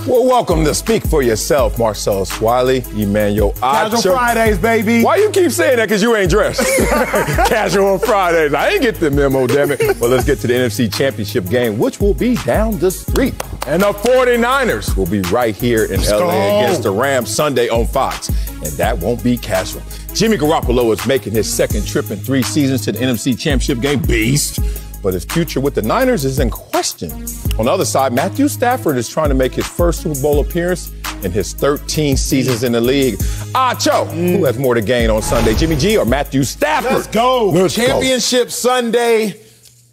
Well, welcome to Speak for Yourself, Marcellus Wiley, Emmanuel Acho. Casual Fridays, baby. Why you keep saying that? Because you ain't dressed. Casual Fridays. I ain't get the memo, damn it. Well, let's get to the NFC Championship game, which will be down the street. And the 49ers will be right here in LA against the Rams Sunday on Fox. And that won't be casual. Jimmy Garoppolo is making his second trip in 3 seasons to the NFC Championship game. Beast. But his future with the Niners is in question. On the other side, Matthew Stafford is trying to make his first Super Bowl appearance in his 13 seasons in the league. Acho, who has more to gain on Sunday, Jimmy G or Matthew Stafford? Let's go. Championship Sunday.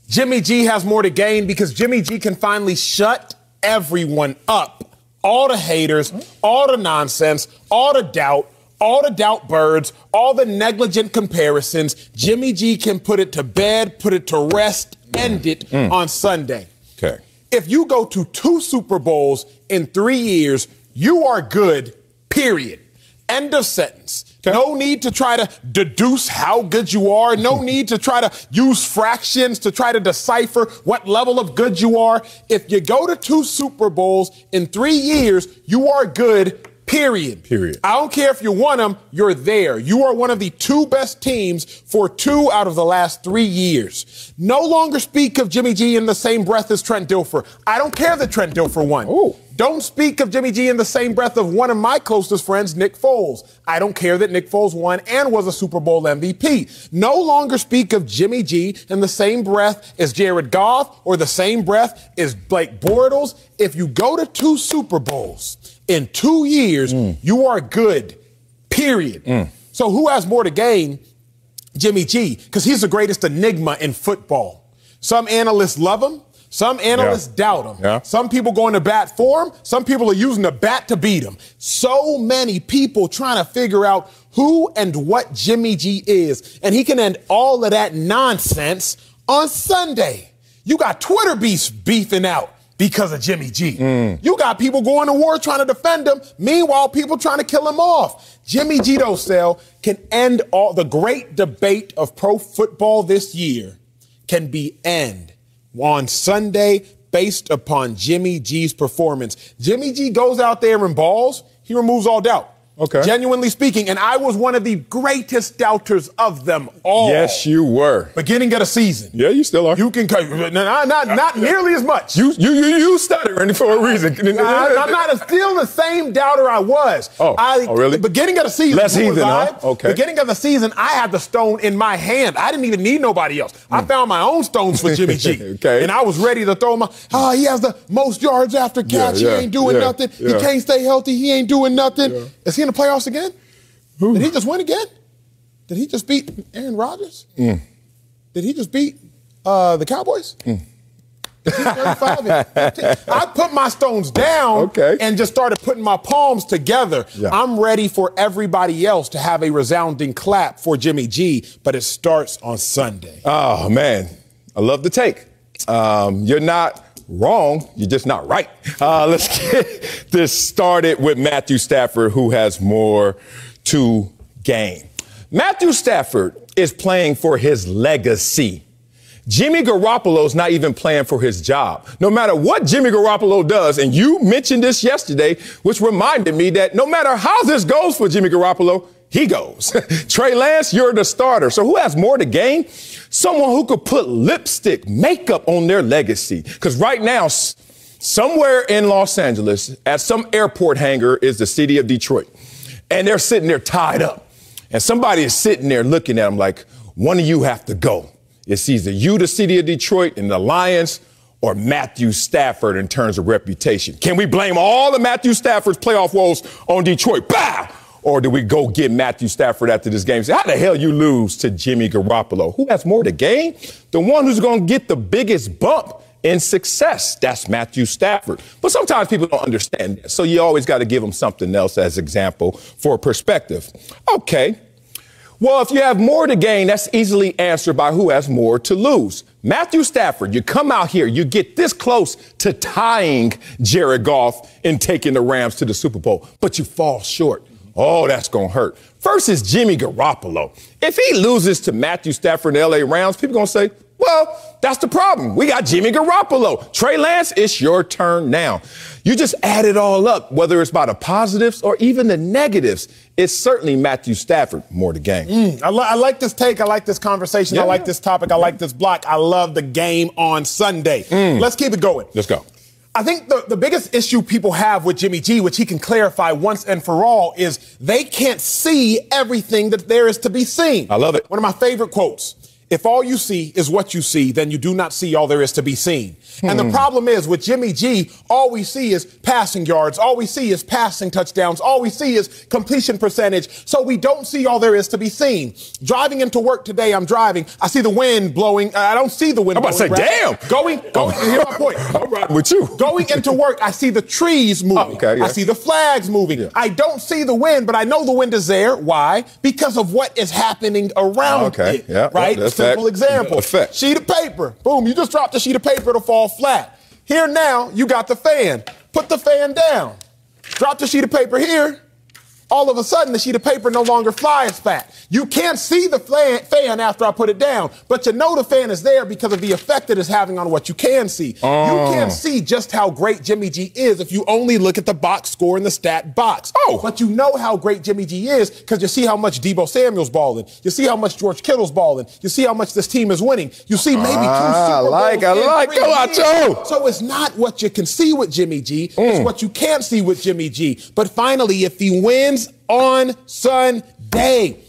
Jimmy G has more to gain because Jimmy G can finally shut everyone up. All the haters, all the nonsense, all the doubt birds, all the negligent comparisons. Jimmy G can put it to bed, put it to rest, end it on Sunday. Okay. If you go to 2 Super Bowls in 3 years, you are good, period. End of sentence. Okay. No need to try to deduce how good you are. No need to try to use fractions to try to decipher what level of good you are. If you go to 2 Super Bowls in 3 years, you are good, period. I don't care if you won them, you're there. You are one of the 2 best teams for 2 out of the last 3 years. No longer speak of Jimmy G in the same breath as Trent Dilfer. I don't care that Trent Dilfer won. Ooh. Don't speak of Jimmy G in the same breath of one of my closest friends, Nick Foles. I don't care that Nick Foles won and was a Super Bowl MVP. No longer speak of Jimmy G in the same breath as Jared Goff or the same breath as Blake Bortles. If you go to 2 Super Bowls in 2 years, you are good, period. So who has more to gain? Jimmy G, because he's the greatest enigma in football. Some analysts love him. Some analysts doubt him. Yeah. Some people going to bat for him. Some people are using the bat to beat him. So many people trying to figure out who and what Jimmy G is. And he can end all of that nonsense on Sunday. You got Twitter beefing out because of Jimmy G. You got people going to war trying to defend him. Meanwhile, people trying to kill him off. Jimmy G, though, Sal, can end all the great debate of pro football this year can be end on Sunday based upon Jimmy G's performance. Jimmy G goes out there and balls. He removes all doubt. Okay. Genuinely speaking, and I was one of the greatest doubters of them all. Yes, you were. Beginning of the season. Yeah, you still are. You can not nearly as much. You stuttering for a reason. I'm not still the same doubter I was. Oh really? Beginning of the season. Less heathen, huh? Okay. Beginning of the season, I had the stone in my hand. I didn't even need nobody else. I found my own stones for Jimmy G. Okay. And I was ready to throw he has the most yards after catch. He ain't doing nothing. He can't stay healthy. He ain't doing nothing. Yeah. Is he in the playoffs again? Ooh. Did he just win again? Did he just beat Aaron Rodgers? Did he just beat the Cowboys? 35 and 15. I put my stones down and just started putting my palms together. Yeah. I'm ready for everybody else to have a resounding clap for Jimmy G, but it starts on Sunday. Oh, man. I love the take. You're not wrong. You're just not right. Let's get this started with Matthew Stafford, who has more to gain. Matthew Stafford is playing for his legacy. Jimmy Garoppolo's not even playing for his job. No matter what Jimmy Garoppolo does, and you mentioned this yesterday, which reminded me that no matter how this goes for Jimmy Garoppolo, he goes. Trey Lance, you're the starter. So who has more to gain? Someone who could put lipstick, makeup on their legacy. Because right now, somewhere in Los Angeles, at some airport hangar, is the city of Detroit. And they're sitting there tied up. And somebody is sitting there looking at them like, one of you have to go. It's either you, the city of Detroit, and the Lions, or Matthew Stafford in terms of reputation. Can we blame all of Matthew Stafford's playoff woes on Detroit? Bow! Or do we go get Matthew Stafford after this game and say, how the hell you lose to Jimmy Garoppolo? Who has more to gain? The one who's going to get the biggest bump in success. That's Matthew Stafford. But sometimes people don't understand that. So you always got to give them something else as example for perspective. Okay. Well, if you have more to gain, that's easily answered by who has more to lose. Matthew Stafford, you come out here, you get this close to tying Jared Goff and taking the Rams to the Super Bowl, but you fall short. Oh, that's going to hurt. First is Jimmy Garoppolo. If he loses to Matthew Stafford and the LA Rams, people are going to say, Well, that's the problem. We got Jimmy Garoppolo. Trey Lance, it's your turn now. You just add it all up, whether it's by the positives or even the negatives. It's certainly Matthew Stafford more the game. I like this take. I like this conversation. I like this topic. I like this block. I love the game on Sunday. Let's keep it going. Let's go. I think the biggest issue people have with Jimmy G, which he can clarify once and for all, is they can't see everything that there is to be seen. I love it. One of my favorite quotes. If all you see is what you see, then you do not see all there is to be seen. And the problem is with Jimmy G, all we see is passing yards. All we see is passing touchdowns. All we see is completion percentage. So we don't see all there is to be seen. Driving into work today, I'm driving. I see the wind blowing. I don't see the wind I'm about to say, damn. Going, here's my point. I'm riding with you. Going into work, I see the trees moving. I see the flags moving. Yeah. I don't see the wind, but I know the wind is there. Why? Because of what is happening around it. Yeah, right? Simple example. Sheet of paper. Boom, you just dropped a sheet of paper, it'll fall flat. Here now, you got the fan. Put the fan down. Drop the sheet of paper here. All of a sudden, the sheet of paper no longer flies flat. You can't see the fan after I put it down, but you know the fan is there because of the effect it is having on what you can see. You can't see just how great Jimmy G is if you only look at the box score in the stat box. But you know how great Jimmy G is because you see how much Deebo Samuel's balling. You see how much George Kittle's balling. You see how much this team is winning. You see maybe 2 Super Bowls. I like. Go out, Joe. So it's not what you can see with Jimmy G. It's what you can't see with Jimmy G. But finally, if he wins on Sunday,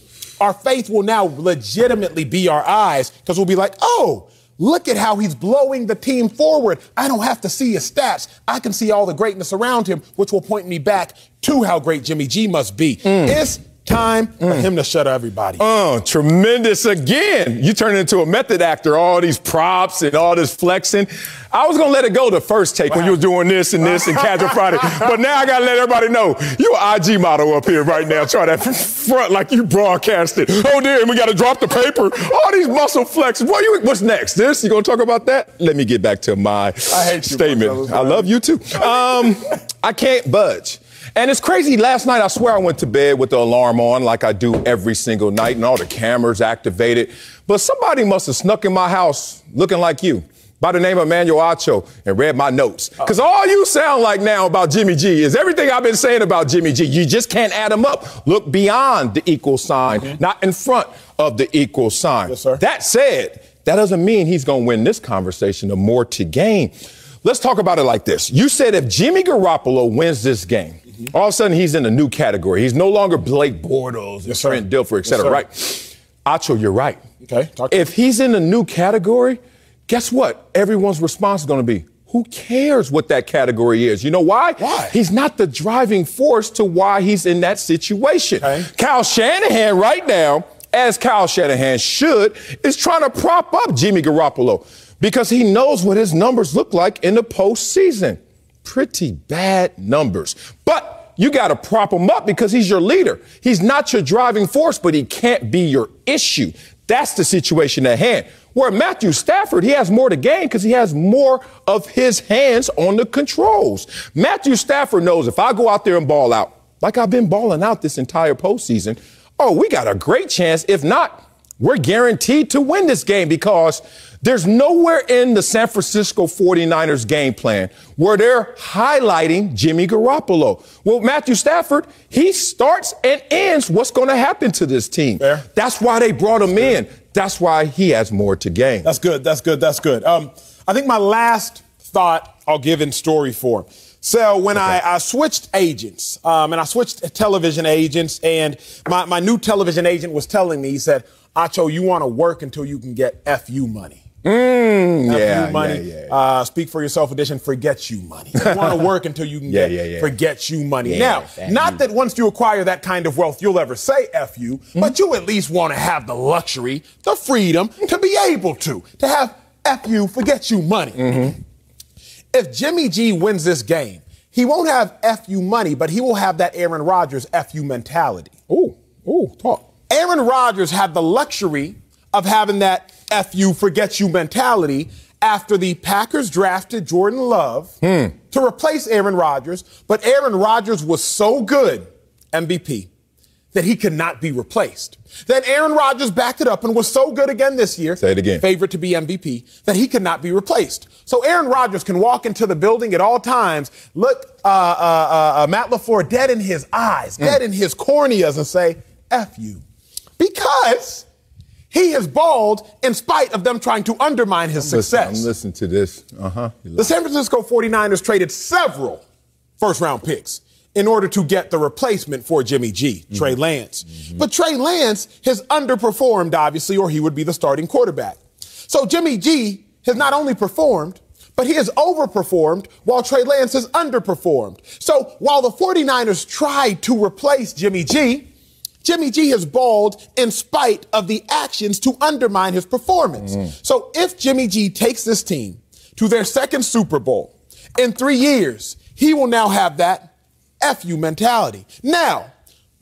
our faith will now legitimately be our eyes because we'll be like, oh, look at how he's blowing the team forward. I don't have to see his stats. I can see all the greatness around him, which will point me back to how great Jimmy G must be. It's time for him to shut everybody. Tremendous again. You turn into a method actor, all these props and all this flexing. I was going to let it go the first take when you were doing this and Casual Friday. But now I got to let everybody know you're an IG model up here right now. Try that front like you broadcasted. Oh, dear, we got to drop the paper. All these muscle flexes. What's next? This? You going to talk about that? Let me get back to my statement. I love you, too. I can't budge. And it's crazy. Last night, I swear I went to bed with the alarm on like I do every single night and all the cameras activated. But somebody must have snuck in my house looking like you by the name of Emmanuel Acho and read my notes. Because all you sound like now about Jimmy G is everything I've been saying about Jimmy G. You just can't add them up. Look beyond the equal sign, not in front of the equal sign. Yes, sir. That said, that doesn't mean he's going to win this conversation. The more to gain. Let's talk about it like this. You said if Jimmy Garoppolo wins this game, all of a sudden he's in a new category. He's no longer Blake Bortles and Trent Dilfer, et cetera, right? Acho, you're right. Okay. If he's in a new category, guess what? Everyone's response is going to be, who cares what that category is? You know why? Why? He's not the driving force to why he's in that situation. Kyle Shanahan right now, as Kyle Shanahan should, is trying to prop up Jimmy Garoppolo because he knows what his numbers look like in the postseason. Pretty bad numbers. But you got to prop him up because he's your leader. He's not your driving force, but he can't be your issue. That's the situation at hand. Where Matthew Stafford, he has more to gain because he has more of his hands on the controls. Matthew Stafford knows if I go out there and ball out, like I've been balling out this entire postseason, we got a great chance. If not, we're guaranteed to win this game because there's nowhere in the San Francisco 49ers game plan where they're highlighting Jimmy Garoppolo. Well, Matthew Stafford, he starts and ends what's going to happen to this team. Fair. That's why they brought him in. That's why he has more to gain. That's good. I think my last thought I'll give in story form. So when I switched agents, and I switched television agents, and my new television agent was telling me, he said, Acho, you want to work until you can get FU money. FU money. Speak for yourself edition, forget you money. You want to work until you can get forget you money. Now, not that once you acquire that kind of wealth, you'll ever say FU, but you at least want to have the luxury, the freedom to be able to have FU, forget you money. If Jimmy G wins this game, he won't have FU money, but he will have that Aaron Rodgers FU mentality. Talk. Aaron Rodgers had the luxury of having that FU, forget you mentality after the Packers drafted Jordan Love to replace Aaron Rodgers. But Aaron Rodgers was so good, MVP, that he could not be replaced. Then Aaron Rodgers backed it up and was so good again this year. Say it again. Favorite to be MVP, that he could not be replaced. So Aaron Rodgers can walk into the building at all times, look Matt LaFleur dead in his eyes, dead in his corneas, and say, F you. Because he has balled in spite of them trying to undermine his success. I'm listening to this. The San Francisco 49ers traded several first-round picks in order to get the replacement for Jimmy G, Trey Lance. But Trey Lance has underperformed, obviously, or he would be the starting quarterback. So Jimmy G has not only performed, but he has overperformed while Trey Lance has underperformed. So while the 49ers tried to replace Jimmy G has balled in spite of the actions to undermine his performance. So if Jimmy G takes this team to their second Super Bowl in 3 years, he will now have that F-you mentality. Now,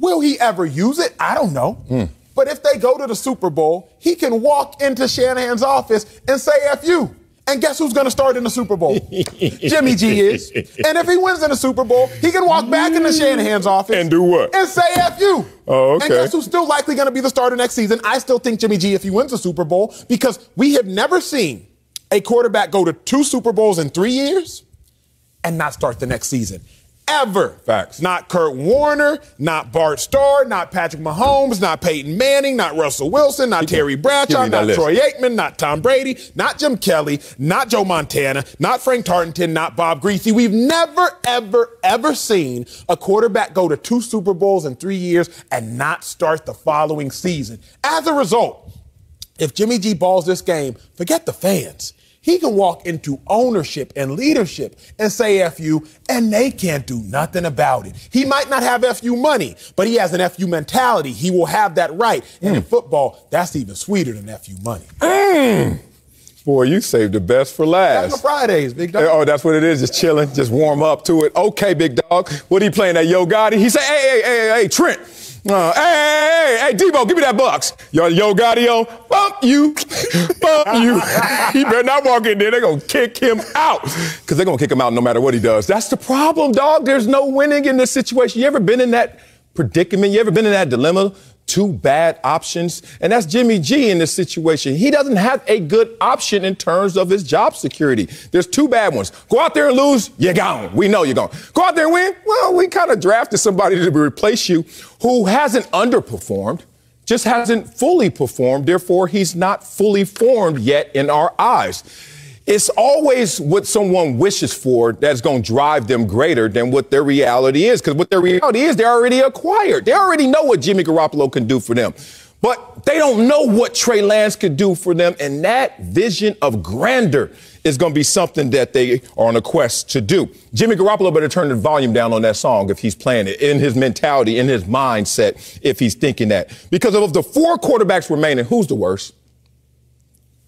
will he ever use it? I don't know. But if they go to the Super Bowl, he can walk into Shanahan's office and say F-you. And guess who's going to start in the Super Bowl? Jimmy G is. And if he wins in the Super Bowl, he can walk back into Shanahan's office. And do what? And say F-you. Oh, okay. And guess who's still likely going to be the starter next season? I still think Jimmy G if he wins the Super Bowl, because we have never seen a quarterback go to 2 Super Bowls in 3 years and not start the next season. Ever. Facts. Not Kurt Warner, not Bart Starr, not Patrick Mahomes, not Peyton Manning, not Russell Wilson, not Terry Bradshaw, not Troy Aikman, not Tom Brady, not Jim Kelly, not Joe Montana, not Frank Tarkenton, not Bob Greasy. We've never, ever, ever seen a quarterback go to 2 Super Bowls in 3 years and not start the following season. As a result, if Jimmy G balls this game, forget the fans. He can walk into ownership and leadership and say F-you, and they can't do nothing about it. He might not have F-you money, but he has an F-you mentality. He will have that right. And in football, that's even sweeter than F-you money. Boy, you saved the best for last. That's on Fridays, big dog. Oh, that's what it is, just chilling, just warm up to it. Okay, big dog. What he playing, that Yo Gotti? He said, hey, Trent. Hey, Debo, give me that box. Yo Gotti on, bump you. He better not walk in there. They're going to kick him out, because they're going to kick him out no matter what he does. That's the problem, dog. There's no winning in this situation. You ever been in that predicament? You ever been in that dilemma? 2 bad options. And that's Jimmy G in this situation. He doesn't have a good option in terms of his job security. There's 2 bad ones. Go out there and lose, you're gone. We know you're gone. Go out there and win. Well, we kind of drafted somebody to replace you who hasn't underperformed, just hasn't fully performed. Therefore, he's not fully formed yet in our eyes. It's always what someone wishes for that's going to drive them greater than what their reality is. Because what their reality is, they're already acquired. They already know what Jimmy Garoppolo can do for them. But they don't know what Trey Lance could do for them. And that vision of grandeur is going to be something that they are on a quest to do. Jimmy Garoppolo better turn the volume down on that song if he's playing it, in his mentality, in his mindset, if he's thinking that. Because of the 4 quarterbacks remaining, who's the worst?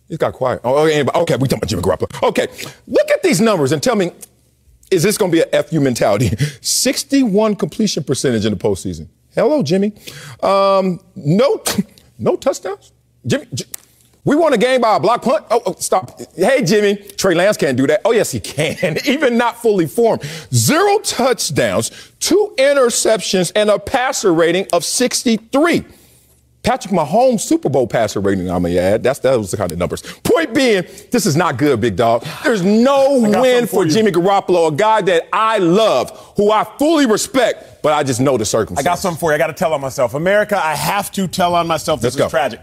He's got quiet. Okay, we talking about Jimmy Garoppolo. Okay, look at these numbers and tell me, is this going to be an FU mentality? 61 completion percentage in the postseason. Hello, Jimmy. No touchdowns. Jimmy, we won a game by a block punt. Oh, stop. Hey, Jimmy, Trey Lance can't do that. Oh, yes, he can. Even not fully formed. 0 touchdowns, 2 interceptions, and a passer rating of 63. Patrick Mahomes' Super Bowl passer rating, I may add. That was the kind of numbers. Point being, this is not good, big dog. There's no win for Jimmy Garoppolo, a guy that I love, who I fully respect, but I just know the circumstances. I got something for you. I got to tell on myself. America, I have to tell on myself. This is tragic.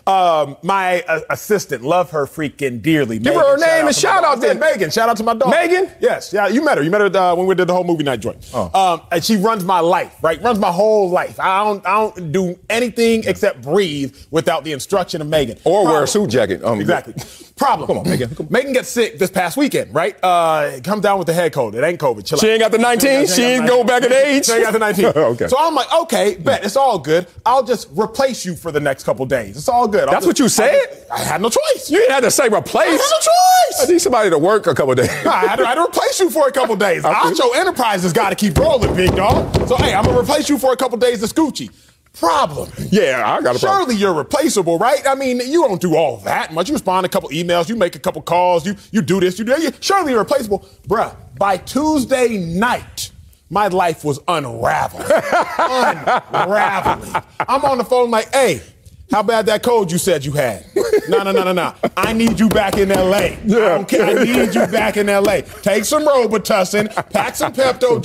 My assistant, love her freaking dearly. Give her name and shout out then. Megan, shout out to my dog. Megan? Yes. Yeah, you met her. You met her when we did the whole movie night joint. And she runs my life, right? Runs my whole life. I don't do anything except breathe without the instruction of Megan. Or wear a suit jacket. Exactly. Problem. Come on, Megan. Megan gets sick this past weekend, right? Comes down with the head cold. It ain't COVID. Chill she ain't got the 19? She ain't go back in age? She ain't got the 19. Okay. So I'm like, okay, bet. It's all good. I'll just replace you for the next couple days. It's all good. That's what you said? I had no choice. You didn't have to say replace. I had no choice. I need somebody to work a couple days. I had to replace you for a couple days. Acho Enterprises got to keep rolling, big dog. So, hey, I'm going to replace you for a couple days of Scoochie. Problem. Yeah, I got a problem. Surely you're replaceable, right? I mean, you don't do all that much. You respond to a couple emails. You make a couple calls. You do this. You do that. Surely you're replaceable. Bruh, by Tuesday night, my life was unraveling. Unraveling. I'm on the phone like, hey, how bad that cold you said you had? No. I need you back in L.A. Yeah. I don't care. I need you back in L.A. Take some Robitussin, pack some Pepto,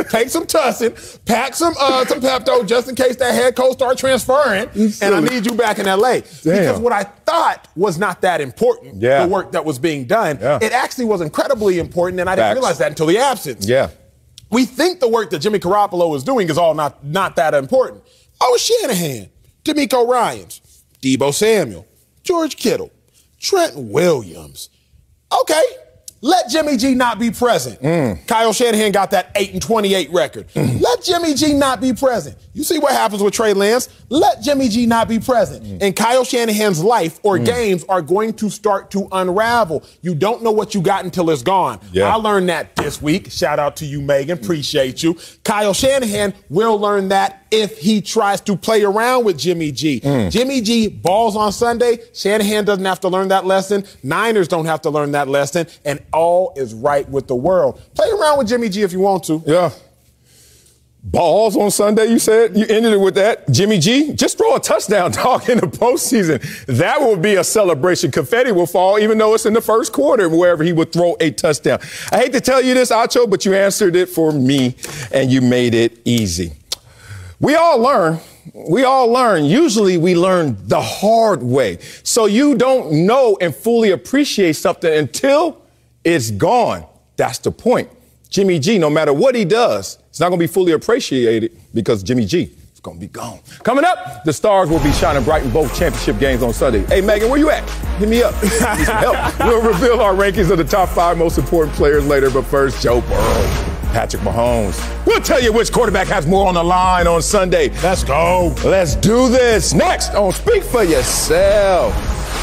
take some Tussin, pack some Pepto just in case that head cold start transferring, and I need you back in L.A. Because what I thought was not that important, the work that was being done, it actually was incredibly important, and I didn't realize that until the absence. Yeah. We think the work that Jimmy Garoppolo is doing is all not that important. Oh, Shanahan, D'Amico Ryans, Deebo Samuel, George Kittle, Trent Williams. Okay, let Jimmy G not be present. Kyle Shanahan got that 8-28 record. Let Jimmy G not be present. You see what happens with Trey Lance? Let Jimmy G not be present. And Kyle Shanahan's life or games are going to start to unravel. You don't know what you got until it's gone. I learned that this week. Shout out to you, Megan. Appreciate you. Kyle Shanahan will learn that if he tries to play around with Jimmy G. Jimmy G balls on Sunday. Shanahan doesn't have to learn that lesson. Niners don't have to learn that lesson. And all is right with the world. Play around with Jimmy G if you want to. Yeah. Balls on Sunday, you said? You ended it with that. Jimmy G, just throw a touchdown, dog, in the postseason. That will be a celebration. Confetti will fall, even though it's in the first quarter, wherever he would throw a touchdown. I hate to tell you this, Acho, but you answered it for me, and you made it easy. We all learn. We all learn. Usually we learn the hard way. So you don't know and fully appreciate something until it's gone. That's the point. Jimmy G, no matter what he does, it's not going to be fully appreciated because Jimmy G is going to be gone. Coming up, the Stars will be shining bright in both championship games on Sunday. Hey, Megan, where you at? Hit me up. Need some help. We'll reveal our rankings of the top 5 most important players later, but first, Joe Burrow, Patrick Mahomes. We'll tell you which quarterback has more on the line on Sunday. Let's go. Let's do this. Next on Speak for Yourself.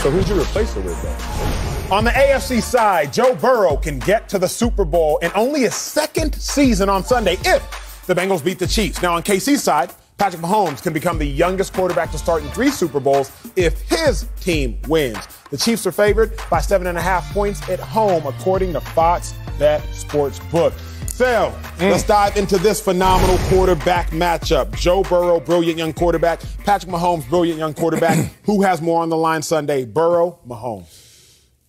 So who's your replacer with that? On the AFC side, Joe Burrow can get to the Super Bowl in only his second season on Sunday if the Bengals beat the Chiefs. Now, on KC's side, Patrick Mahomes can become the youngest quarterback to start in 3 Super Bowls if his team wins. The Chiefs are favored by 7.5 points at home, according to Fox Bet Sportsbook. So, let's dive into this phenomenal quarterback matchup. Joe Burrow, brilliant young quarterback. Patrick Mahomes, brilliant young quarterback. Who has more on the line Sunday? Burrow, Mahomes.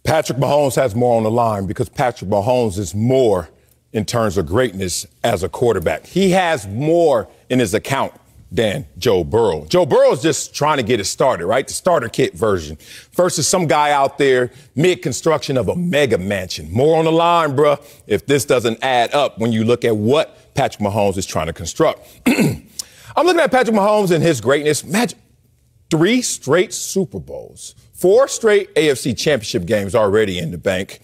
Patrick Mahomes has more on the line because Patrick Mahomes is more in terms of greatness as a quarterback. He has more in his account than Joe Burrow. Joe Burrow is just trying to get it started, right? The starter kit version versus some guy out there mid-construction of a mega mansion. More on the line, bruh, if this doesn't add up when you look at what Patrick Mahomes is trying to construct. I'm looking at Patrick Mahomes and his greatness. Imagine 3 straight Super Bowls, 4 straight AFC championship games already in the bank.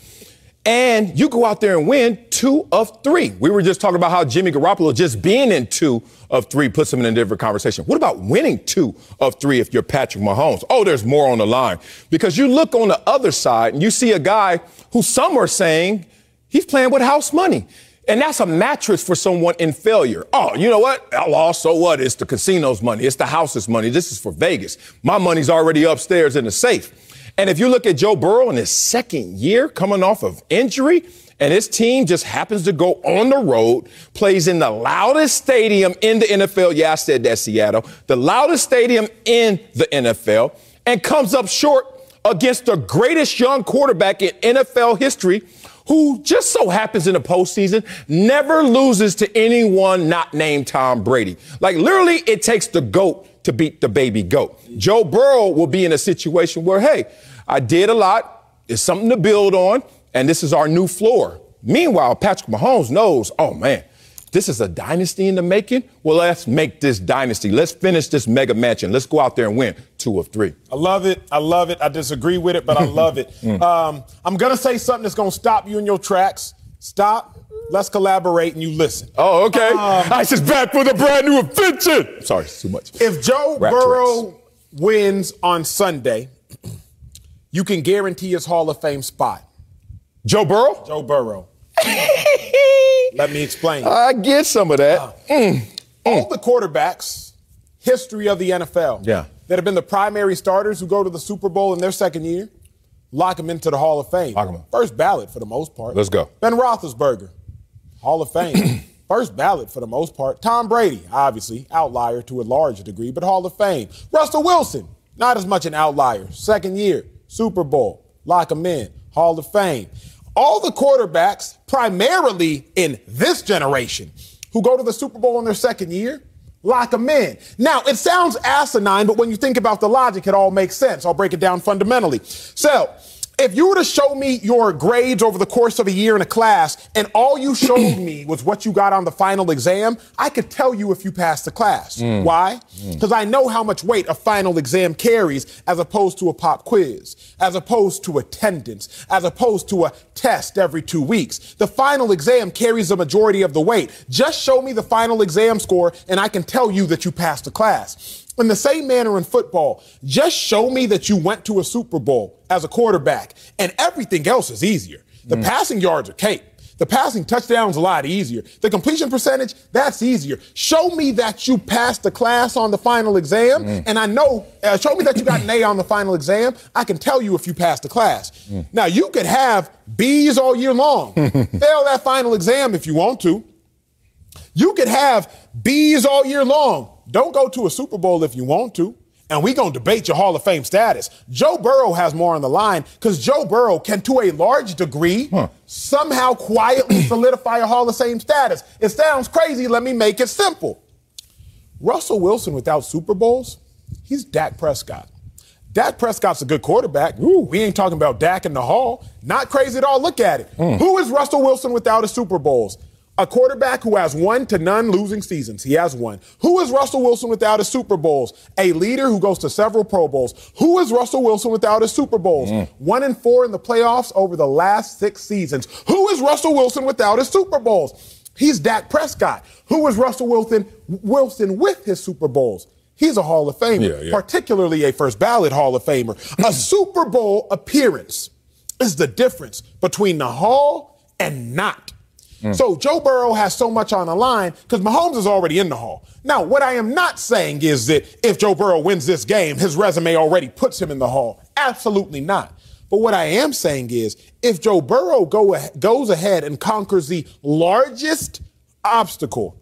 And you go out there and win 2 of 3. We were just talking about how Jimmy Garoppolo just being in 2 of 3 puts him in a different conversation. What about winning 2 of 3 if you're Patrick Mahomes? Oh, there's more on the line. Because you look on the other side and you see a guy who some are saying he's playing with house money. And that's a mattress for someone in failure. Oh, you know what? I lost, so what? It's the casino's money. It's the house's money. This is for Vegas. My money's already upstairs in the safe. And if you look at Joe Burrow in his second year coming off of injury, and his team just happens to go on the road, plays in the loudest stadium in the NFL. Yeah, I said that, Seattle. The loudest stadium in the NFL, and comes up short against the greatest young quarterback in NFL history, who just so happens in the postseason never loses to anyone not named Tom Brady. Like, literally, it takes the GOAT to beat the baby GOAT. Joe Burrow will be in a situation where, hey, I did a lot. It's something to build on, and this is our new floor. Meanwhile, Patrick Mahomes knows, oh, man, this is a dynasty in the making. Well, let's make this dynasty. Let's finish this mega mansion. Let's go out there and win 2 of 3. I love it. I love it. I disagree with it, but I love it. I'm going to say something that's going to stop you in your tracks. Stop. Let's collaborate and you listen. Oh, okay. Ice is back with a brand new invention. Sorry, it's too much. If Joe Burrow wins on Sunday, you can guarantee his Hall of Fame spot. Joe Burrow? Joe Burrow. Let me explain. I get some of that. All the quarterbacks, history of the NFL, that have been the primary starters who go to the Super Bowl in their second year, lock them into the Hall of Fame. Lock 'em in. First ballot for the most part. Let's go. Ben Roethlisberger, Hall of Fame. First ballot for the most part. Tom Brady, obviously, outlier to a large degree, but Hall of Fame. Russell Wilson, not as much an outlier. Second year, Super Bowl, lock him in, Hall of Fame. All the quarterbacks, primarily in this generation, who go to the Super Bowl in their second year, lock them in. Now, it sounds asinine, but when you think about the logic, it all makes sense. I'll break it down fundamentally. So, if you were to show me your grades over the course of a year in a class and all you showed me was what you got on the final exam, I could tell you if you passed the class. Why? Because I know how much weight a final exam carries as opposed to a pop quiz, as opposed to attendance, as opposed to a test every 2 weeks. The final exam carries the majority of the weight. Just show me the final exam score and I can tell you that you passed the class. In the same manner in football, just show me that you went to a Super Bowl as a quarterback, and everything else is easier. The passing yards are cake. The passing touchdown's a lot easier. The completion percentage, that's easier. Show me that you passed the class on the final exam, and I know, show me that you got an A on the final exam, I can tell you if you passed the class. Now, you could have B's all year long. Fail that final exam if you want to. You could have B's all year long. Don't go to a Super Bowl if you want to. And we're going to debate your Hall of Fame status. Joe Burrow has more on the line because Joe Burrow can, to a large degree, somehow quietly solidify a Hall of Fame status. It sounds crazy. Let me make it simple. Russell Wilson without Super Bowls, he's Dak Prescott. Dak Prescott's a good quarterback. We ain't talking about Dak in the Hall. Not crazy at all. Look at it. Who is Russell Wilson without a Super Bowls? A quarterback who has 1 to none losing seasons. He has one. Who is Russell Wilson without his Super Bowls? A leader who goes to several Pro Bowls. Who is Russell Wilson without his Super Bowls? 1-4 in the playoffs over the last 6 seasons. Who is Russell Wilson without his Super Bowls? He's Dak Prescott. Who is Russell Wilson with his Super Bowls? He's a Hall of Famer, particularly a first ballot Hall of Famer. A Super Bowl appearance is the difference between the Hall and not. So Joe Burrow has so much on the line because Mahomes is already in the Hall. Now, what I am not saying is that if Joe Burrow wins this game, his resume already puts him in the Hall. Absolutely not. But what I am saying is if Joe Burrow goes ahead and conquers the largest obstacle,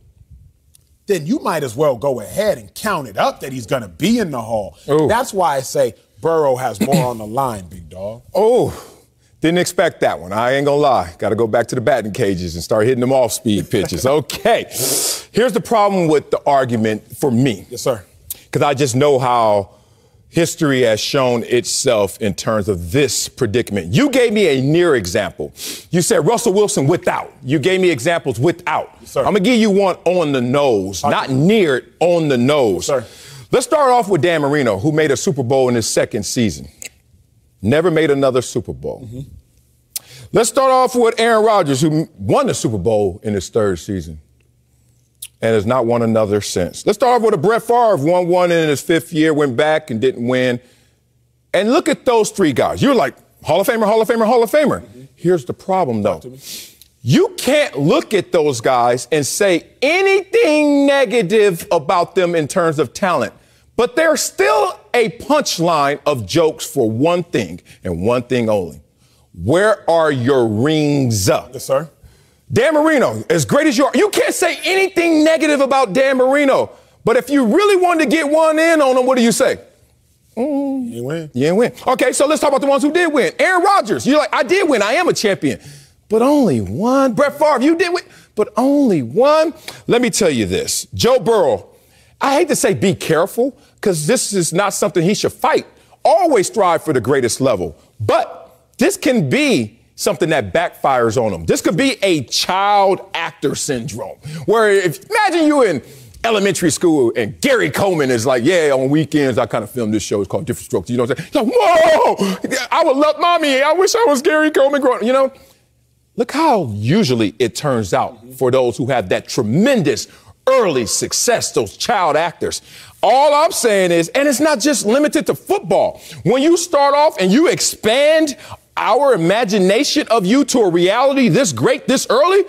then you might as well go ahead and count it up that he's going to be in the Hall. That's why I say Burrow has more on the line, big dog. Didn't expect that one. I ain't gonna lie. Got to go back to the batting cages and start hitting them off-speed pitches. Okay. Here's the problem with the argument for me. Yes, sir. Because I just know how history has shown itself in terms of this predicament. You gave me a near example. You said Russell Wilson without. You gave me examples without. Yes, sir. I'm going to give you one on the nose, not near it, on the nose. Yes, sir. Let's start off with Dan Marino, who made a Super Bowl in his second season. Never made another Super Bowl. Let's start off with Aaron Rodgers, who won the Super Bowl in his third season and has not won another since. Let's start off with a Brett Favre, won one in his fifth year, went back and didn't win. And look at those three guys. You're like, Hall of Famer, Hall of Famer, Hall of Famer. Here's the problem, though. You can't look at those guys and say anything negative about them in terms of talent. But there's still a punchline of jokes for one thing and one thing only. Where are your rings up? Yes, sir. Dan Marino, as great as you are, you can't say anything negative about Dan Marino. But if you really wanted to get one in on him, what do you say? You ain't win. You ain't win. Okay, so let's talk about the ones who did win. Aaron Rodgers, you're like, I did win. I am a champion. But only one. Brett Favre, you did win. But only one. Let me tell you this. Joe Burrow, I hate to say be careful, because this is not something he should fight. Always strive for the greatest level. But this can be something that backfires on him. This could be a child actor syndrome, where imagine you in elementary school and Gary Coleman is like, yeah, on weekends I kind of film this show. It's called Different Strokes. You know what I'm saying? Like, whoa, I would love mommy. I wish I was Gary Coleman growing, you know? Look how usually it turns out for those who have that tremendous early success, those child actors. All I'm saying is, and it's not just limited to football. When you start off and you expand our imagination of you to a reality this great, this early,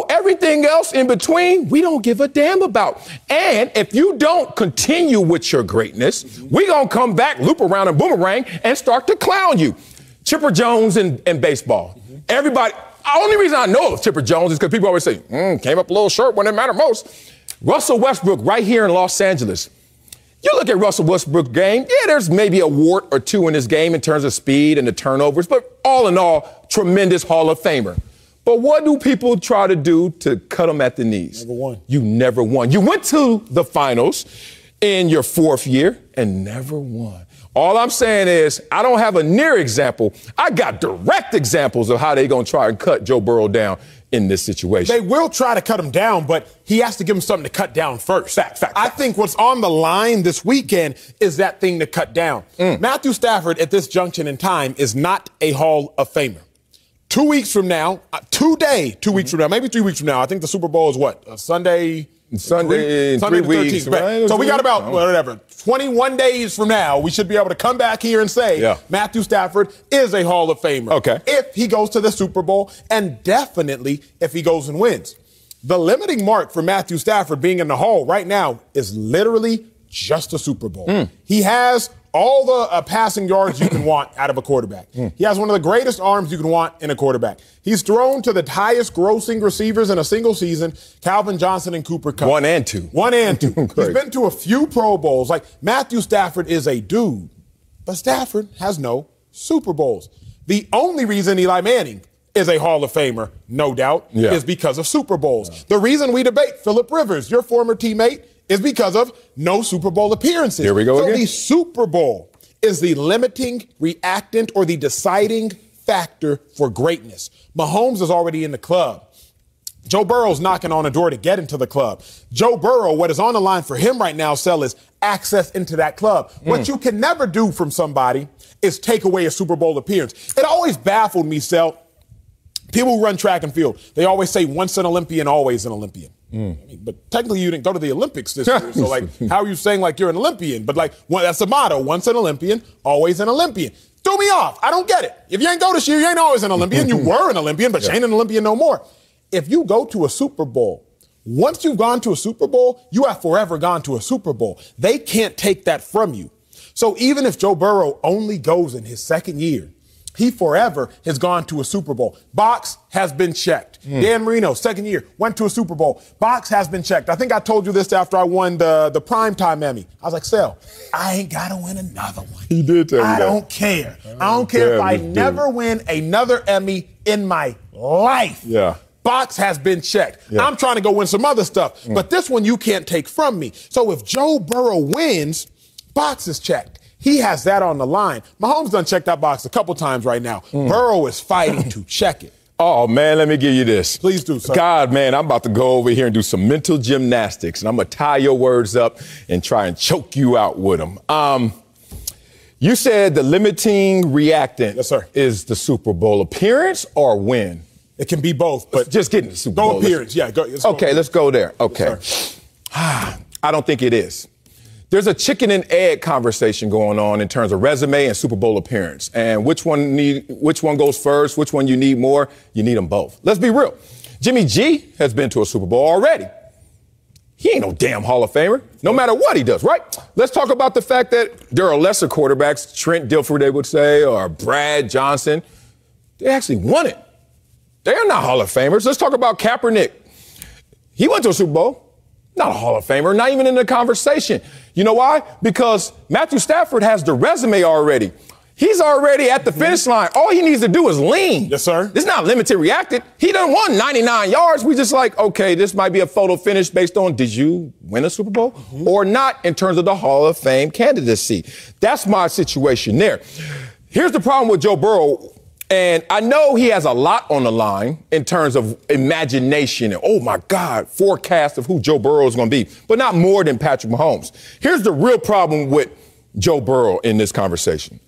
everything else in between, we don't give a damn about. And if you don't continue with your greatness, we gonna come back, loop around and boomerang and start to clown you. Chipper Jones in baseball. Everybody, only reason I know of Chipper Jones is because people always say, came up a little short when it mattered most. Russell Westbrook right here in Los Angeles. You look at Russell Westbrook's game, yeah, there's maybe a wart or two in his game in terms of speed and the turnovers, but all in all, tremendous Hall of Famer. But what do people try to do to cut him at the knees? Never won. You never won. You went to the finals in your 4th year and never won. All I'm saying is I don't have a near example. I got direct examples of how they're going to try and cut Joe Burrow down in this situation. They will try to cut him down, but he has to give him something to cut down first. Fact. I think what's on the line this weekend is that thing to cut down. Matthew Stafford at this junction in time is not a Hall of Famer. 2 weeks from now, 2 weeks from now, maybe 3 weeks from now, I think the Super Bowl is what? Sunday in 3 weeks, right? So we got about, whatever, 21 days from now, we should be able to come back here and say Matthew Stafford is a Hall of Famer. Okay. If he goes to the Super Bowl, and definitely if he goes and wins. The limiting mark for Matthew Stafford being in the Hall right now is literally just a Super Bowl. He has all the passing yards you can want out of a quarterback. He has one of the greatest arms you can want in a quarterback. He's thrown to the highest grossing receivers in a single season, Calvin Johnson and Cooper Kupp. 1 and 2. 1 and 2. He's been to a few Pro Bowls. Like, Matthew Stafford is a dude, but Stafford has no Super Bowls. The only reason Eli Manning is a Hall of Famer, no doubt, is because of Super Bowls. The reason we debate Phillip Rivers, your former teammate, is because of no Super Bowl appearances. Here we go again. So the Super Bowl is the limiting reactant or the deciding factor for greatness. Mahomes is already in the club. Joe Burrow's knocking on the door to get into the club. Joe Burrow, what is on the line for him right now, Sel, is access into that club. What you can never do from somebody is take away a Super Bowl appearance. It always baffled me, Sel. People who run track and field, they always say once an Olympian, always an Olympian. I mean, but technically you didn't go to the Olympics this year, so like, how are you saying like you're an Olympian? But like, that's the motto, once an Olympian, always an Olympian. Threw me off. I don't get it. If you ain't go this year, you ain't always an Olympian. You were an Olympian, but you ain't an Olympian no more. If you go to a Super Bowl, once you've gone to a Super Bowl, you have forever gone to a Super Bowl. They can't take that from you. So even if Joe Burrow only goes in his 2nd year, he forever has gone to a Super Bowl. Box has been checked. Dan Marino, 2nd year, went to a Super Bowl. Box has been checked. I think I told you this after I won the Primetime Emmy. I was like, Sel, I ain't got to win another one. He did tell me that. I don't care. I don't care if I never win another Emmy in my life. Box has been checked. I'm trying to go win some other stuff. But this one you can't take from me. So if Joe Burrow wins, box is checked. He has that on the line. Mahomes done checked that box a couple times right now. Burrow is fighting to check it. Oh, man, let me give you this. Please do, sir. God, man, I'm about to go over here and do some mental gymnastics, and I'm going to tie your words up and try and choke you out with them. You said the limiting reactant is the Super Bowl appearance or win? It can be both, but just getting the Super Bowl. Go appearance, let's go there. Okay. Yes, I don't think it is. There's a chicken and egg conversation going on in terms of resume and Super Bowl appearance. And which one goes first, which one you need more? You need them both. Let's be real. Jimmy G has been to a Super Bowl already. He ain't no damn Hall of Famer, no matter what he does, right? Let's talk about the fact that there are lesser quarterbacks, Trent Dilfer, they would say, or Brad Johnson. They actually won it. They're not Hall of Famers. Let's talk about Kaepernick. He went to a Super Bowl. Not a Hall of Famer, not even in the conversation. You know why? Because Matthew Stafford has the resume already. He's already at the finish line. All he needs to do is lean. Yes, sir. It's not limited reacted. He done won 99 yards. We just like, okay, this might be a photo finish based on did you win a Super Bowl or not in terms of the Hall of Fame candidacy. That's my situation there. Here's the problem with Joe Burrow. And I know he has a lot on the line in terms of imagination and, oh, my God, forecast of who Joe Burrow is going to be, but not more than Patrick Mahomes. Here's the real problem with Joe Burrow in this conversation.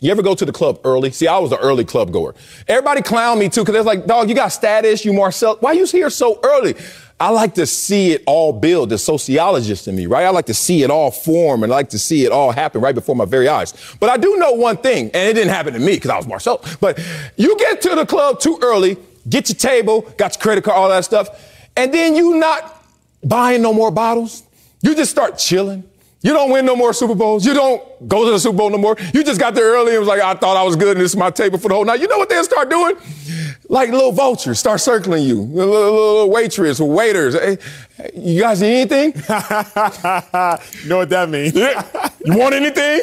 You ever go to the club early? See, I was an early club goer. Everybody clown me, too, because they're like, dog, you got status, you Marcel. Why you here so early? I like to see it all build, the sociologist in me, right? I like to see it all form and I like to see it all happen right before my very eyes. But I do know one thing, and it didn't happen to me because I was Marcel, but you get to the club too early, get your table, got your credit card, all that stuff, and then you not buying no more bottles. You just start chilling. You don't win no more Super Bowls. You don't go to the Super Bowl no more. You just got there early and was like, I thought I was good and this is my table for the whole night. You know what they'll start doing? like little vultures start circling you. Little waitress or waiters. Hey, you guys need anything? You know what that means? You want anything?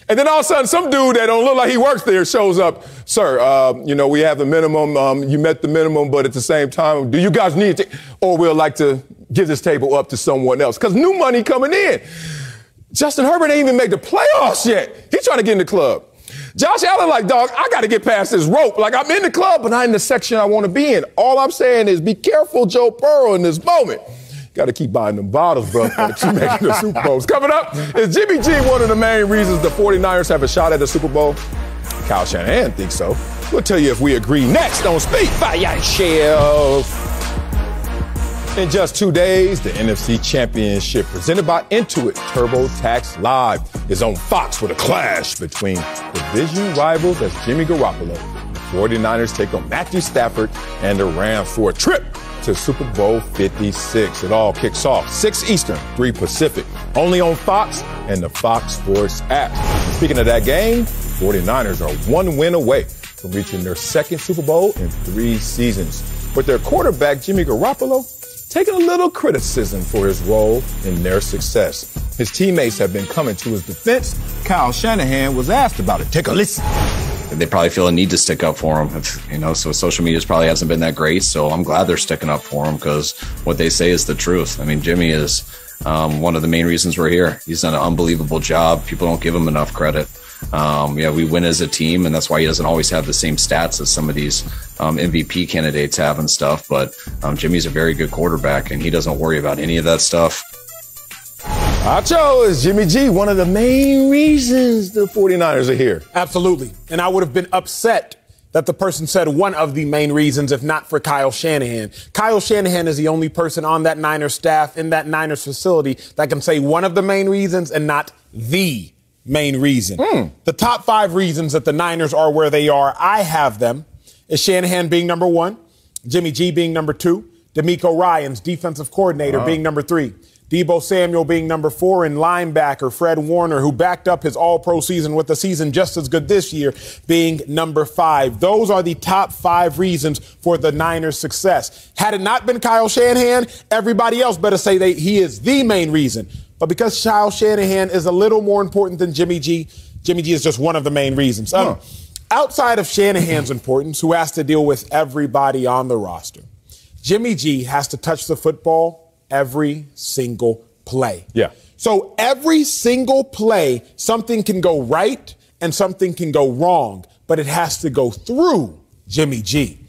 And then all of a sudden, some dude that don't look like he works there shows up. Sir, we have the minimum. You met the minimum, but at the same time, do you guys need to? Or we'll like to give this table up to someone else. Because new money coming in. Justin Herbert ain't even made the playoffs yet. He's trying to get in the club. Josh Allen like, dog, I got to get past this rope. Like, I'm in the club, but not in the section I want to be in. All I'm saying is be careful, Joe Burrow, in this moment. Got to keep buying them bottles, bro. Got to keep making the Super Bowls. Coming up, is Jimmy G one of the main reasons the 49ers have a shot at the Super Bowl? Kyle Shanahan thinks so. We'll tell you if we agree next on Speak Financial. In just 2 days, the NFC Championship presented by Intuit TurboTax Live is on Fox with a clash between division rivals as Jimmy Garoppolo. The 49ers take on Matthew Stafford and the Rams for a trip to Super Bowl 56. It all kicks off 6 Eastern, 3 Pacific, only on Fox and the Fox Sports app. Speaking of that game, 49ers are 1 win away from reaching their 2nd Super Bowl in 3 seasons. With their quarterback, Jimmy Garoppolo, taking a little criticism for his role in their success. His teammates have been coming to his defense. Kyle Shanahan was asked about it. Take a listen. They probably feel a need to stick up for him, so social media probably hasn't been that great. So I'm glad they're sticking up for him because what they say is the truth. I mean, Jimmy is one of the main reasons we're here. He's done an unbelievable job. People don't give him enough credit. We win as a team, and that's why he doesn't always have the same stats as some of these MVP candidates have and stuff. But Jimmy's a very good quarterback, and he doesn't worry about any of that stuff. Acho, is Jimmy G one of the main reasons the 49ers are here? Absolutely. And I would have been upset that the person said one of the main reasons, if not for Kyle Shanahan. Kyle Shanahan is the only person on that Niners staff, in that Niners facility, that can say one of the main reasons and not the main reason. The top 5 reasons that the Niners are where they are, I have them, is Shanahan being number 1, Jimmy G being number 2, DeMeco Ryans, defensive coordinator, being number 3, Deebo Samuel being number 4, and linebacker Fred Warner, who backed up his all-pro season with a season just as good this year, being number 5. Those are the top 5 reasons for the Niners' success. Had it not been Kyle Shanahan, everybody else better say he is the main reason. But because Kyle Shanahan is a little more important than Jimmy G, Jimmy G is just one of the main reasons. Outside of Shanahan's importance, who has to deal with everybody on the roster, Jimmy G has to touch the football every single play. Yeah. So every single play, something can go right and something can go wrong, but it has to go through Jimmy G.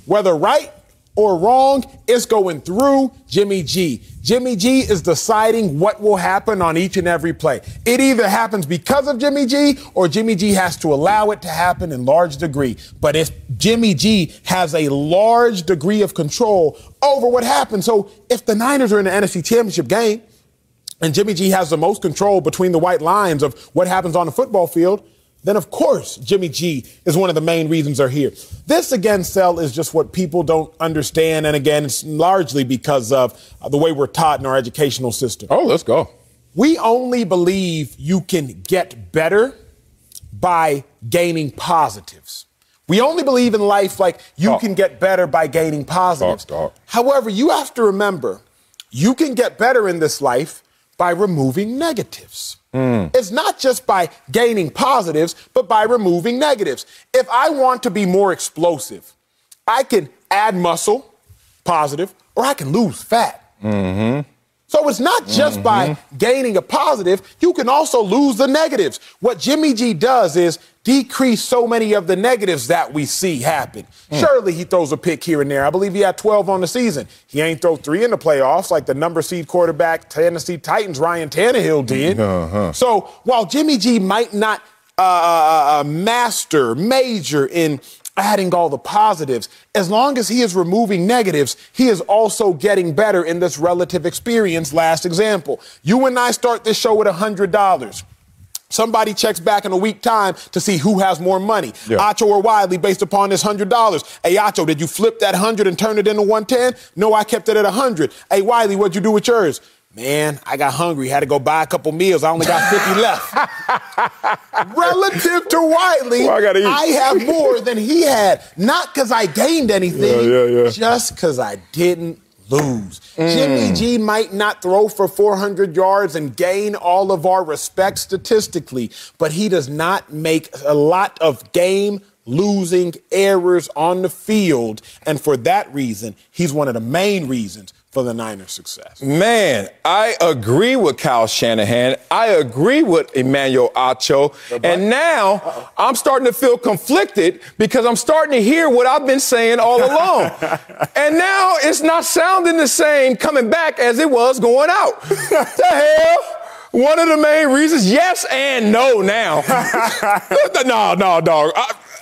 Whether right or wrong, it's going through Jimmy G. Jimmy G is deciding what will happen on each and every play. It either happens because of Jimmy G or Jimmy G has to allow it to happen in large degree. But if Jimmy G has a large degree of control over what happens, so if the Niners are in the NFC Championship game and Jimmy G has the most control between the white lines of what happens on the football field, then of course Jimmy G is one of the main reasons they're here. This, again, Sel, is just what people don't understand. And again, it's largely because of the way we're taught in our educational system. Oh, let's go. We only believe you can get better by gaining positives. We only believe in life like you can get better by gaining positives. However, you have to remember, you can get better in this life by removing negatives. It's not just by gaining positives, but by removing negatives. If I want to be more explosive, I can add muscle, positive, or I can lose fat. So it's not just by gaining a positive, you can also lose the negatives. What Jimmy G does is decrease so many of the negatives that we see happen. Surely he throws a pick here and there. I believe he had 12 on the season. He ain't throw 3 in the playoffs like the number seed quarterback, Tennessee Titans, Ryan Tannehill did. So while Jimmy G might not major in adding all the positives, as long as he is removing negatives, he is also getting better in this relative experience. Last example, you and I start this show with $100. Somebody checks back in a week time to see who has more money, Acho or Wiley, based upon this $100. Hey, Acho, did you flip that 100 and turn it into 110? No, I kept it at 100. Hey, Wiley, what'd you do with yours? Man, I got hungry, had to go buy a couple meals. I only got 50 left. Relative to Wiley, I have more than he had. Not because I gained anything, just because I didn't lose. Jimmy G might not throw for 400 yards and gain all of our respect statistically, but he does not make a lot of game-losing errors on the field. And for that reason, he's one of the main reasons for the Niners' success. Man, I agree with Kyle Shanahan. I agree with Emmanuel Acho. And now I'm starting to feel conflicted because I'm starting to hear what I've been saying all along. And now it's not sounding the same coming back as it was going out. The hell? One of the main reasons, yes and no now. No, dog.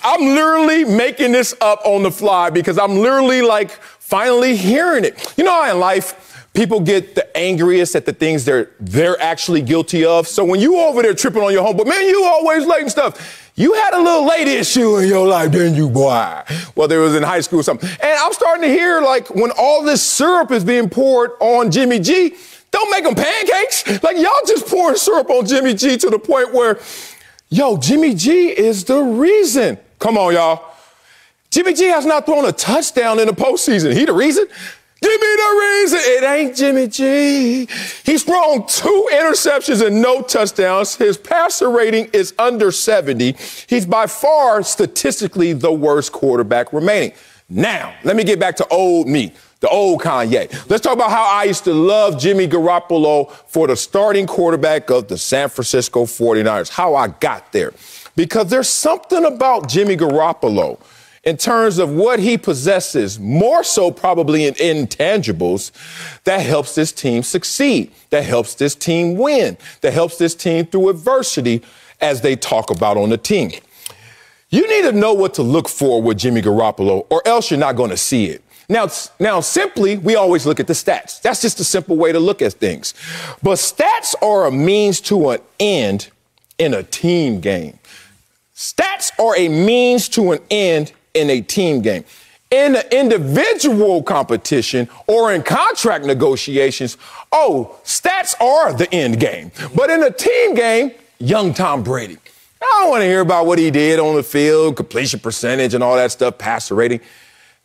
I'm literally making this up on the fly because I'm literally like finally hearing it. You know how in life people get the angriest at the things they're actually guilty of? So when you over there tripping on your homeboy, man, you always late and stuff. You had a little late issue in your life, didn't you, boy? Whether it was in high school or something. And I'm starting to hear, like, when all this syrup is being poured on Jimmy G, don't make them pancakes. Like, y'all just pouring syrup on Jimmy G to the point where, yo, Jimmy G is the reason. Come on, y'all. Jimmy G has not thrown a touchdown in the postseason. He the reason? Give me the reason. It ain't Jimmy G. He's thrown 2 interceptions and no touchdowns. His passer rating is under 70. He's by far statistically the worst quarterback remaining. Now, let me get back to old me, the old Kanye. Let's talk about how I used to love Jimmy Garoppolo for the starting quarterback of the San Francisco 49ers, how I got there. Because there's something about Jimmy Garoppolo in terms of what he possesses, more so probably in intangibles, that helps this team succeed, that helps this team win, that helps this team through adversity, as they talk about on the team. You need to know what to look for with Jimmy Garoppolo, or else you're not going to see it. Now, simply, we always look at the stats. That's just a simple way to look at things. But stats are a means to an end in a team game. Stats are a means to an end in a team game. In an individual competition or in contract negotiations, stats are the end game. But in a team game, young Tom Brady. I don't want to hear about what he did on the field, completion percentage and all that stuff, passer rating.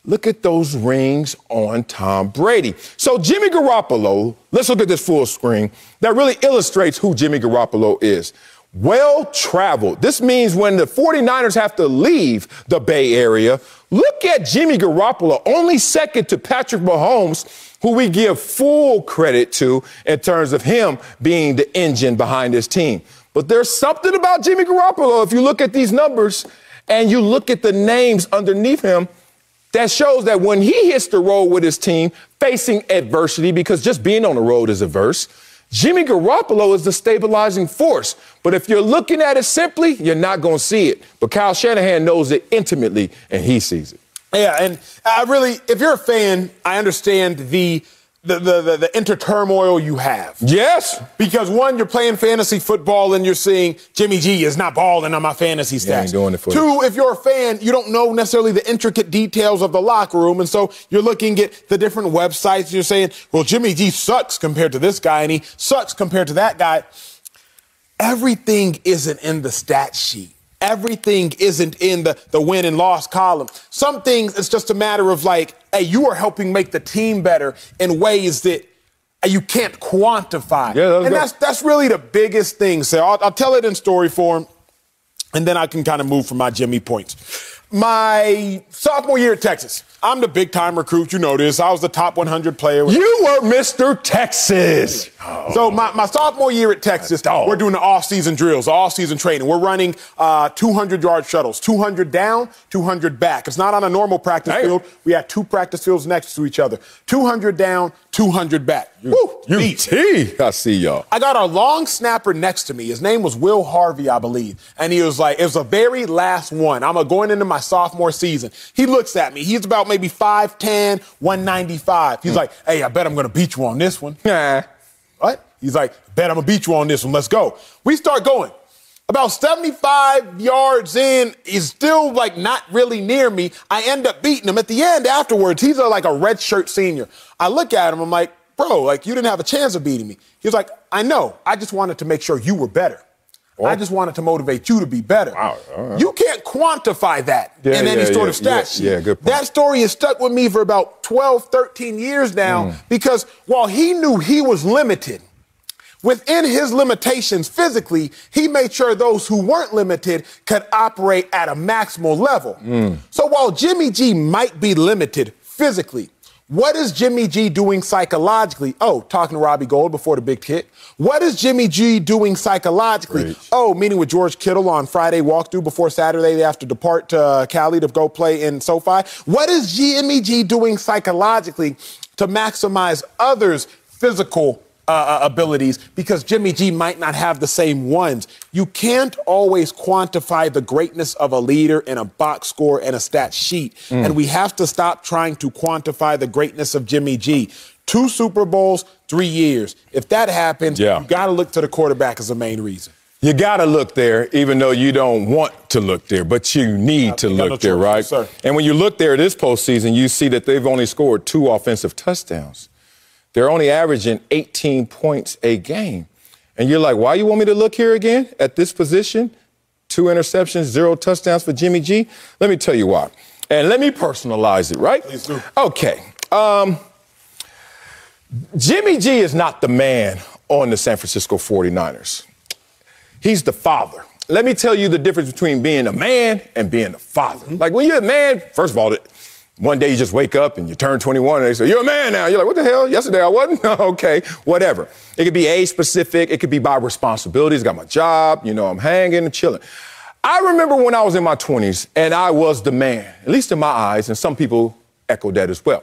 Look at those rings on Tom Brady. So Jimmy Garoppolo, let's look at this full screen. That really illustrates who Jimmy Garoppolo is. Well-traveled. This means when the 49ers have to leave the Bay Area, look at Jimmy Garoppolo, only second to Patrick Mahomes, who we give full credit to in terms of him being the engine behind this team. But there's something about Jimmy Garoppolo, if you look at these numbers and you look at the names underneath him, that shows that when he hits the road with his team, facing adversity, because just being on the road is adverse, Jimmy Garoppolo is the stabilizing force. But if you're looking at it simply, you're not going to see it. But Kyle Shanahan knows it intimately, and he sees it. Yeah, and I really, if you're a fan, I understand the inner turmoil you have. Yes. Because one, you're playing fantasy football and you're seeing Jimmy G is not balling on my fantasy stats. Yeah, ain't doing it for Two, you. if you're a fan, you don't know necessarily the intricate details of the locker room. And so you're looking at the different websites and you're saying, well, Jimmy G sucks compared to this guy and he sucks compared to that guy. Everything isn't in the stat sheet. Everything isn't in the win and loss column. Some things, it's just a matter of like, hey, you are helping make the team better in ways that you can't quantify. Yeah, and that's really the biggest thing. So I'll tell it in story form, and then I can kind of move from my Jimmy points. My sophomore year at Texas, I'm the big-time recruit. You know this. I was the top 100 player. You were Mr. Texas. Oh. So my sophomore year at Texas, we're doing the off-season drills, off-season training. We're running 200-yard shuttles, 200 down, 200 back. It's not on a normal practice field. We had 2 practice fields next to each other. 200 down, 200 back. I see y'all. I got our long snapper next to me. His name was Will Harvey, I believe. And he was like, it was the very last one. I'm going into my sophomore season. He looks at me. He's about maybe 5'10", 195. He's like, hey, I bet I'm going to beat you on this one. Nah. What? He's like, bet I'm going to beat you on this one. Let's go. We start going. About 75 yards in, he's still like not really near me. I end up beating him. At the end, afterwards, he's like a redshirt senior. I look at him. I'm like, bro, like, you didn't have a chance of beating me. He was like, I know. I just wanted to make sure you were better. I just wanted to motivate you to be better. Wow. Right. You can't quantify that in any sort of stat sheet. Yeah, good point. That story has stuck with me for about 12, 13 years now because while he knew he was limited, within his limitations physically, he made sure those who weren't limited could operate at a maximal level. So while Jimmy G might be limited physically, what is Jimmy G doing psychologically? Oh, talking to Robbie Gould before the big hit. What is Jimmy G doing psychologically? Great. Oh, meeting with George Kittle on Friday walkthrough before Saturday they have to depart to Cali to go play in SoFi. What is Jimmy G doing psychologically to maximize others' physical abilities, because Jimmy G might not have the same ones? You can't always quantify the greatness of a leader in a box score and a stat sheet. And we have to stop trying to quantify the greatness of Jimmy G. 2 Super Bowls, 3 years. If that happens, you got to look to the quarterback as the main reason. You got to look there, even though you don't want to look there, but you need to look there, right? Yes, sir. And when you look there this postseason, you see that they've only scored 2 offensive touchdowns. They're only averaging 18 points a game. And you're like, why you want me to look here again at this position? 2 interceptions, 0 touchdowns for Jimmy G? Let me tell you why. And let me personalize it, right? Please do. Okay. Jimmy G is not the man on the San Francisco 49ers. He's the father. Let me tell you the difference between being a man and being a father. Like, when you're a man, first of all, one day you just wake up and you turn 21 and they say, you're a man now. You're like, what the hell? Yesterday I wasn't? Okay, whatever. It could be age specific. It could be by responsibilities. Got my job. You know, I'm hanging and chilling. I remember when I was in my 20s and I was the man, at least in my eyes, and some people echoed that as well.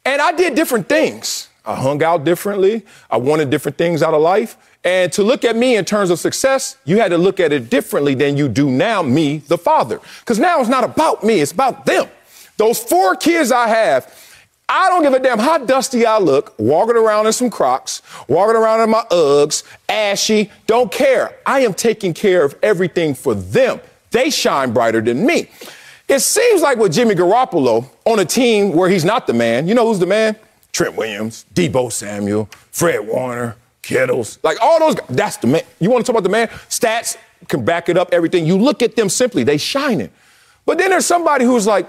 And I did different things. I hung out differently. I wanted different things out of life. And to look at me in terms of success, you had to look at it differently than you do now, me, the father. Because now it's not about me. It's about them. Those 4 kids I have, I don't give a damn how dusty I look, walking around in some Crocs, walking around in my Uggs, ashy, don't care. I am taking care of everything for them. They shine brighter than me. It seems like with Jimmy Garoppolo on a team where he's not the man, you know who's the man? Trent Williams, Deebo Samuel, Fred Warner, Kittles, like all those guys, that's the man. You want to talk about the man? Stats can back it up, everything. You look at them simply, they shining. But then there's somebody who's like,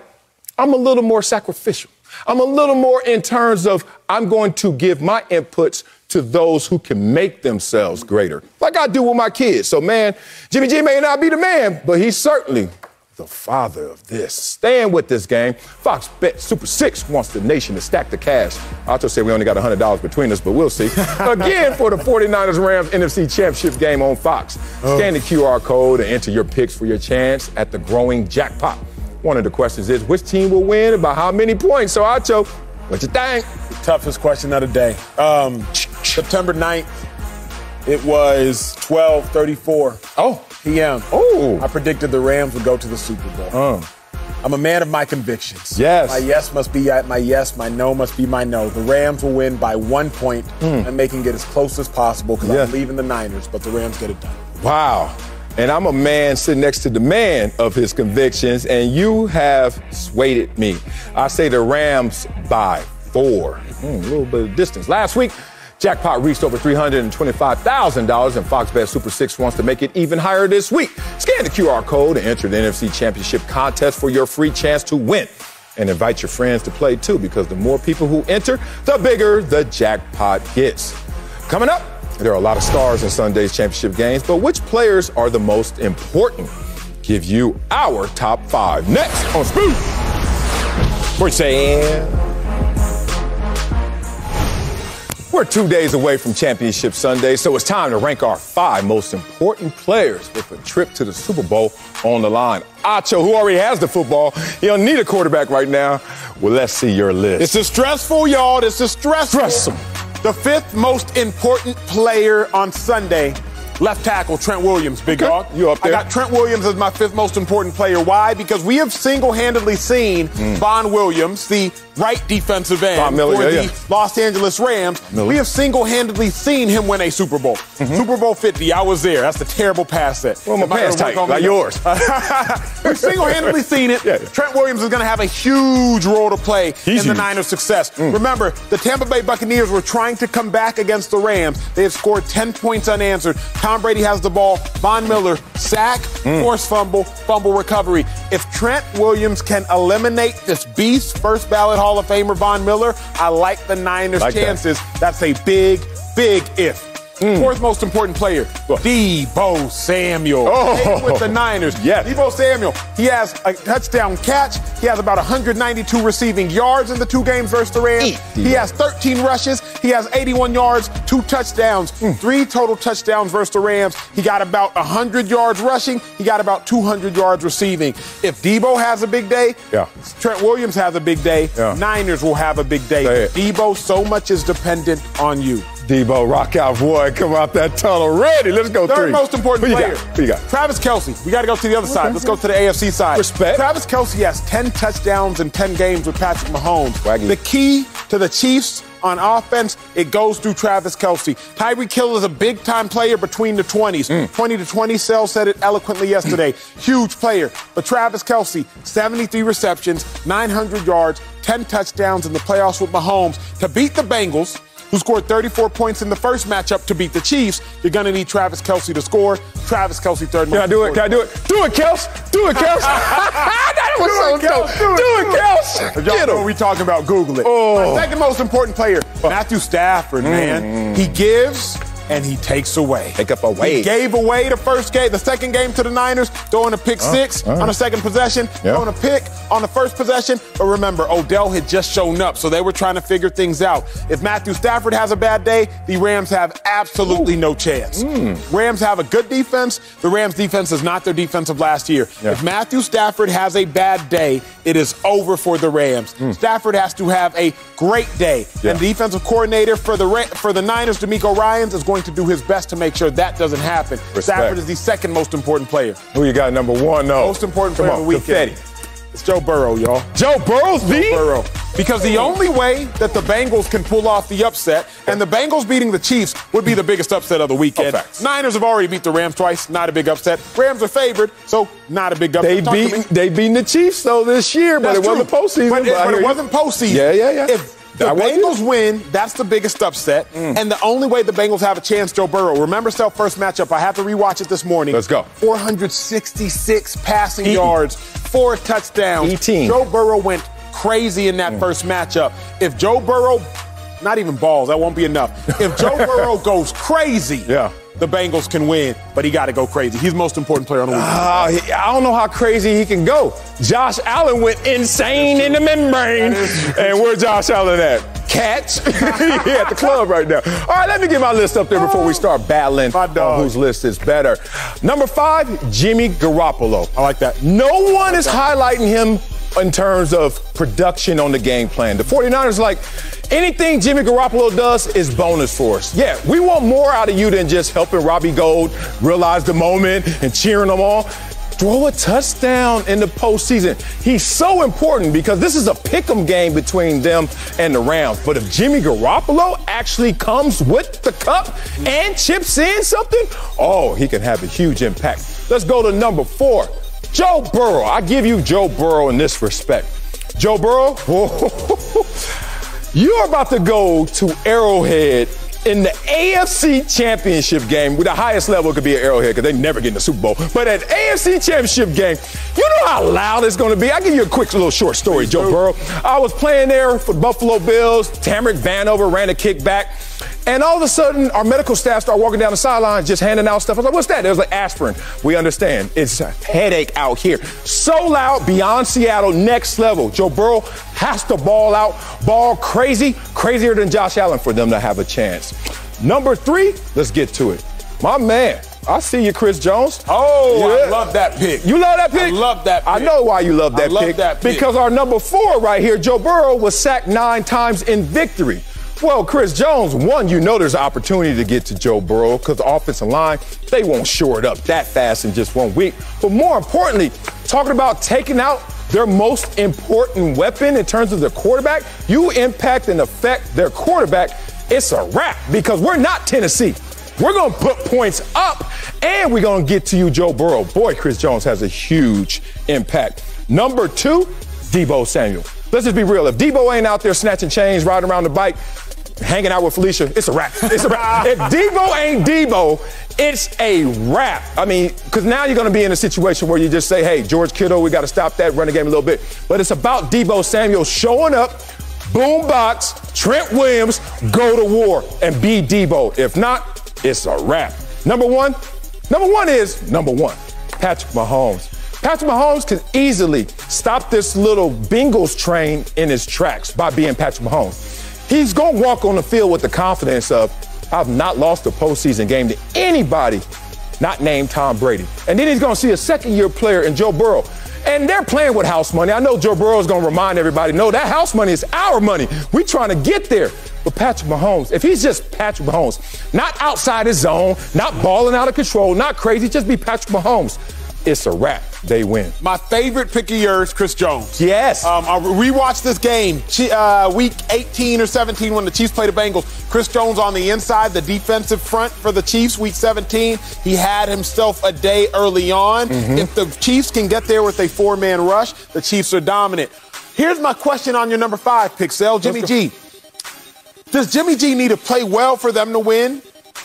I'm a little more sacrificial. I'm a little more in terms of I'm going to give my inputs to those who can make themselves greater, like I do with my kids. So, man, Jimmy G may not be the man, but he's certainly the father of this. Staying with this game, Fox Bet Super 6 wants the nation to stack the cash. I'll just say we only got $100 between us, but we'll see. Again, for the 49ers-Rams NFC Championship game on Fox. Scan the QR code and enter your picks for your chance at the growing jackpot. One of the questions is, which team will win and by how many points? So, Acho, what you think? Toughest question of the day. September 9th, it was 12:34 p.m. Oh. I predicted the Rams would go to the Super Bowl. I'm a man of my convictions. Yes. My yes must be my yes, my no must be my no. The Rams will win by 1 point and making it as close as possible because I believe in the Niners, but the Rams get it done. Wow. And I'm a man sitting next to the man of his convictions, and you have swayed me. I say the Rams by 4. A little bit of distance. Last week, jackpot reached over $325,000, and Fox Bet Super 6 wants to make it even higher this week. Scan the QR code and enter the NFC Championship contest for your free chance to win. And invite your friends to play, too, because the more people who enter, the bigger the jackpot gets. Coming up, there are a lot of stars in Sunday's championship games, but which players are the most important? Give you our top 5 next on Spoon. We're 2 days away from Championship Sunday, so it's time to rank our 5 most important players with a trip to the Super Bowl on the line. Acho, who already has the football, he don't need a quarterback right now. Well, let's see your list. This is stressful, y'all. This is stressful. Stressful. The 5th most important player on Sunday Left tackle, Trent Williams, big dog. You up there. I got Trent Williams as my 5th most important player. Why? Because we have single-handedly seen Von Williams, the right defensive end for the Los Angeles Rams. We have single-handedly seen him win a Super Bowl. Super Bowl 50, I was there. That's a terrible pass set. Well, my pants tight, like yours. We've single-handedly seen it. Trent Williams is going to have a huge role to play in the Niners' success. Remember, the Tampa Bay Buccaneers were trying to come back against the Rams. They have scored 10 points unanswered. Tom Brady has the ball. Von Miller, sack, forced fumble, fumble recovery. If Trent Williams can eliminate this beast, first ballot Hall of Famer Von Miller, I like the Niners' chances. That's a big, big if. 4th most important player, Deebo Samuel. With the Niners. Deebo Samuel, he has a touchdown catch. He has about 192 receiving yards in the 2 games versus the Rams. He has 13 rushes. He has 81 yards, 2 touchdowns, 3 total touchdowns versus the Rams. He got about 100 yards rushing. He got about 200 yards receiving. If Deebo has a big day, Trent Williams has a big day, Niners will have a big day. Deebo, so much is dependent on you. Deebo, rock out, boy. Come out that tunnel ready. Let's go 3. 3rd most important player. Who you got? Travis Kelce. We got to go to the other side. Let's go to the AFC side. Respect. Travis Kelce has 10 touchdowns in 10 games with Patrick Mahomes. Swaggy. The key to the Chiefs on offense, it goes through Travis Kelce. Tyreek Hill is a big-time player between the 20s. 20 to 20, Sell said it eloquently yesterday. Huge player. But Travis Kelce, 73 receptions, 900 yards, 10 touchdowns in the playoffs with Mahomes to beat the Bengals, who scored 34 points in the first matchup to beat the Chiefs. You're going to need Travis Kelce to score. Travis Kelce, 3rd most. Can I do it? Can I do it? Do it, Kels. Do it, Kels. That was so dope. Do it, Kels. If y'all know what we talking about, Google it. My 2nd most important player, Matthew Stafford, man. He gives and he takes away. Take up away. He gave away the 2nd game to the Niners, throwing a pick 6 on the 2nd possession, throwing a pick on the 1st possession. But remember, Odell had just shown up, so they were trying to figure things out. If Matthew Stafford has a bad day, the Rams have absolutely no chance. Rams have a good defense. The Rams' defense is not their defense of last year. If Matthew Stafford has a bad day, it is over for the Rams. Stafford has to have a great day. And the defensive coordinator for the Niners, DeMeco Ryans, is going to do his best to make sure that doesn't happen. Stafford is the 2nd most important player. Who you got number 1, though? Most important player of the weekend. It's Joe Burrow, y'all. Joe Burrow's Joe Burrow. Because the only way that the Bengals can pull off the upset, and the Bengals beating the Chiefs would be the biggest upset of the weekend. Niners have already beat the Rams twice, not a big upset. Rams are favored, so not a big upset. They beaten the Chiefs, though, this year, but it wasn't postseason. But it wasn't postseason. If the Bengals win, that's the biggest upset. And the only way the Bengals have a chance, Joe Burrow. Remember first matchup. I have to rewatch it this morning. Let's go. 466 passing yards, 4 touchdowns. Joe Burrow went crazy in that first matchup. If Joe Burrow, not even balls, that won't be enough. If Joe Burrow goes crazy, the Bengals can win, but he got to go crazy. He's the most important player on the weekend. I don't know how crazy he can go. Josh Allen went insane in the membrane. And where's Josh Allen at? Catch. He at the club right now. All right, let me get my list up there before we start battling on whose list is better. Number 5, Jimmy Garoppolo. I like that. No one is highlighting him in terms of production on the game plan. The 49ers like, anything Jimmy Garoppolo does is bonus for us. Yeah, we want more out of you than just helping Robbie Gould realize the moment and cheering them on. Throw a touchdown in the postseason. He's so important because this is a pick'em game between them and the Rams. But if Jimmy Garoppolo actually comes with the cup and chips in something, he can have a huge impact. Let's go to number 4. Joe Burrow. I give you Joe Burrow in this respect. Joe Burrow, you're about to go to Arrowhead in the AFC Championship game. With the highest level, it could be an Arrowhead because they never get in the Super Bowl. But at AFC Championship game, you know how loud it's going to be. I'll give you a quick little short story, Joe Burrow. I was playing there for Buffalo Bills. Tamarick Vanover ran a kickback. And all of a sudden, our medical staff started walking down the sideline just handing out stuff. I was like, what's that? It was like aspirin. We understand. It's a headache out here. So loud, beyond Seattle, next level. Joe Burrow has to ball out, ball crazy, crazier than Josh Allen for them to have a chance. Number 3, let's get to it. My man, I see you, Chris Jones. I love that pick. You love that pick? I love that pick. I know why you love that pick. That pick. Because our number 4 right here, Joe Burrow, was sacked 9 times in victory. Well, Chris Jones, one, you know there's an opportunity to get to Joe Burrow because the offensive line, they won't shore it up that fast in just 1 week. But more importantly, talking about taking out their most important weapon in terms of their quarterback, you impact and affect their quarterback, it's a wrap because we're not Tennessee. We're going to put points up, and we're going to get to you, Joe Burrow. Boy, Chris Jones has a huge impact. Number 2, Deebo Samuel. Let's just be real. If Deebo ain't out there snatching chains, riding around the bike, hanging out with Felicia, it's a wrap. It's a wrap. If Deebo ain't Deebo, it's a wrap. I mean, because now you're going to be in a situation where you just say, hey, George Kittle, we got to stop that, run the game a little bit. But it's about Deebo Samuel showing up, boombox, Trent Williams, go to war, and be Deebo. If not, it's a wrap. Number one is number 1, Patrick Mahomes. Patrick Mahomes can easily stop this little Bengals train in his tracks by being Patrick Mahomes. He's going to walk on the field with the confidence of, I've not lost a postseason game to anybody not named Tom Brady. And then he's going to see a second-year player in Joe Burrow. And they're playing with house money. I know Joe Burrow is going to remind everybody, no, that house money is our money. We're trying to get there. But Patrick Mahomes, if he's just Patrick Mahomes, not outside his zone, not balling out of control, not crazy, just be Patrick Mahomes, it's a wrap. They win. My favorite pick of yours, Chris Jones. Yes. I rewatched this game, week 18 or 17 when the Chiefs played the Bengals. Chris Jones on the inside, the defensive front for the Chiefs, week 17. He had himself a day early on. If the Chiefs can get there with a 4-man rush, the Chiefs are dominant. Here's my question on your number 5 pick, Sal. Jimmy G. Does Jimmy G need to play well for them to win?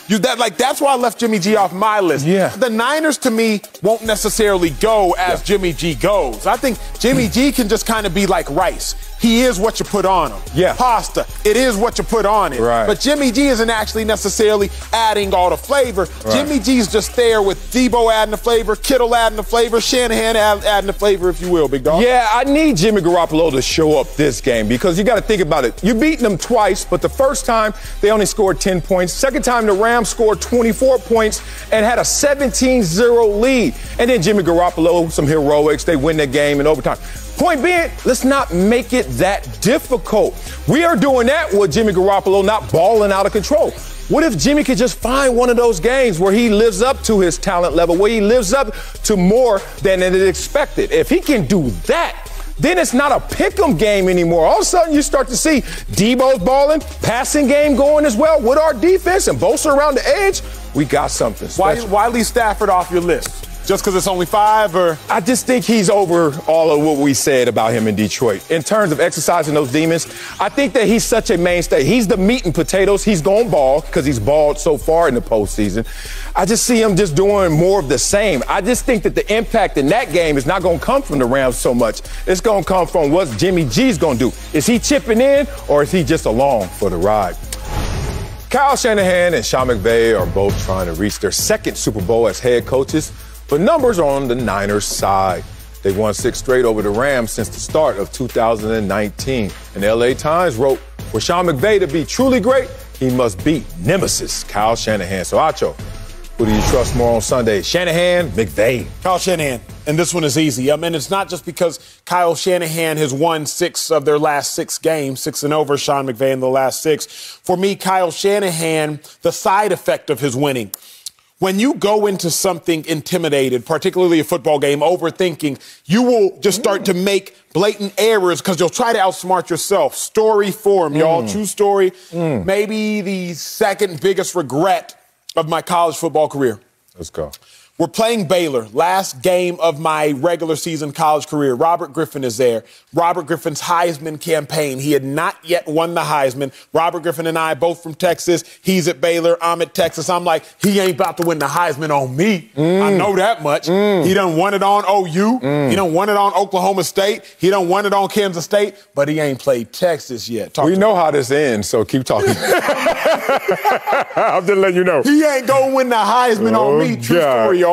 That's why I left Jimmy G off my list. Yeah. The Niners, to me, won't necessarily go as Jimmy G goes. I think Jimmy G can just kind of be like rice. He is what you put on him. Yeah. Pasta, it is what you put on it. Right. But Jimmy G isn't actually necessarily adding all the flavor. Right. Jimmy G's just there with Deebo adding the flavor, Kittle adding the flavor, Shanahan adding the flavor, if you will, big dog. Yeah, I need Jimmy Garoppolo to show up this game because you got to think about it. You've beaten them twice, but the first time they only scored 10 points. Second time the Rams scored 24 points and had a 17-0 lead. And then Jimmy Garoppolo, some heroics, they win the game in overtime. Point being, let's not make it that difficult. We are doing that with Jimmy Garoppolo not balling out of control. What if Jimmy could just find one of those games where he lives up to his talent level, where he lives up to more than it is expected? If he can do that, then it's not a pick'em game anymore. All of a sudden, you start to see Deebo's balling, passing game going as well with our defense and Bosa around the edge. We got something special. Why leave Stafford off your list? Just because it's only 5, or? I just think he's over all of what we said about him in Detroit. In terms of exercising those demons, I think that he's such a mainstay. He's the meat and potatoes. He's going to ball because he's balled so far in the postseason. I just see him just doing more of the same. I just think that the impact in that game is not going to come from the Rams so much. It's going to come from what Jimmy G's going to do. Is he chipping in or is he just along for the ride? Kyle Shanahan and Sean McVay are both trying to reach their second Super Bowl as head coaches. But numbers are on the Niners' side. They've won 6 straight over the Rams since the start of 2019. And the LA Times wrote, for Sean McVay to be truly great, he must beat nemesis Kyle Shanahan. So, Acho, who do you trust more on Sunday? Shanahan, McVay? Kyle Shanahan. And this one is easy. And it's not just because Kyle Shanahan has won 6 of their last 6 games, 6-0 versus Sean McVay in the last 6. For me, Kyle Shanahan, the side effect of his winning. When you go into something intimidated, particularly a football game, overthinking, you will just start to make blatant errors because you'll try to outsmart yourself. Story form, y'all. True story. Maybe the second biggest regret of my college football career. Let's go. We're playing Baylor, last game of my regular season college career. Robert Griffin is there. Robert Griffin's Heisman campaign. He had not yet won the Heisman. Robert Griffin and I, both from Texas. He's at Baylor. I'm at Texas. I'm like, he ain't about to win the Heisman on me. I know that much. He done won it on OU. He done won it on Oklahoma State. He done won it on Kansas State. But he ain't played Texas yet. We know how this ends, so keep talking. I'm just letting you know. He ain't going to win the Heisman on me. True story, y'all.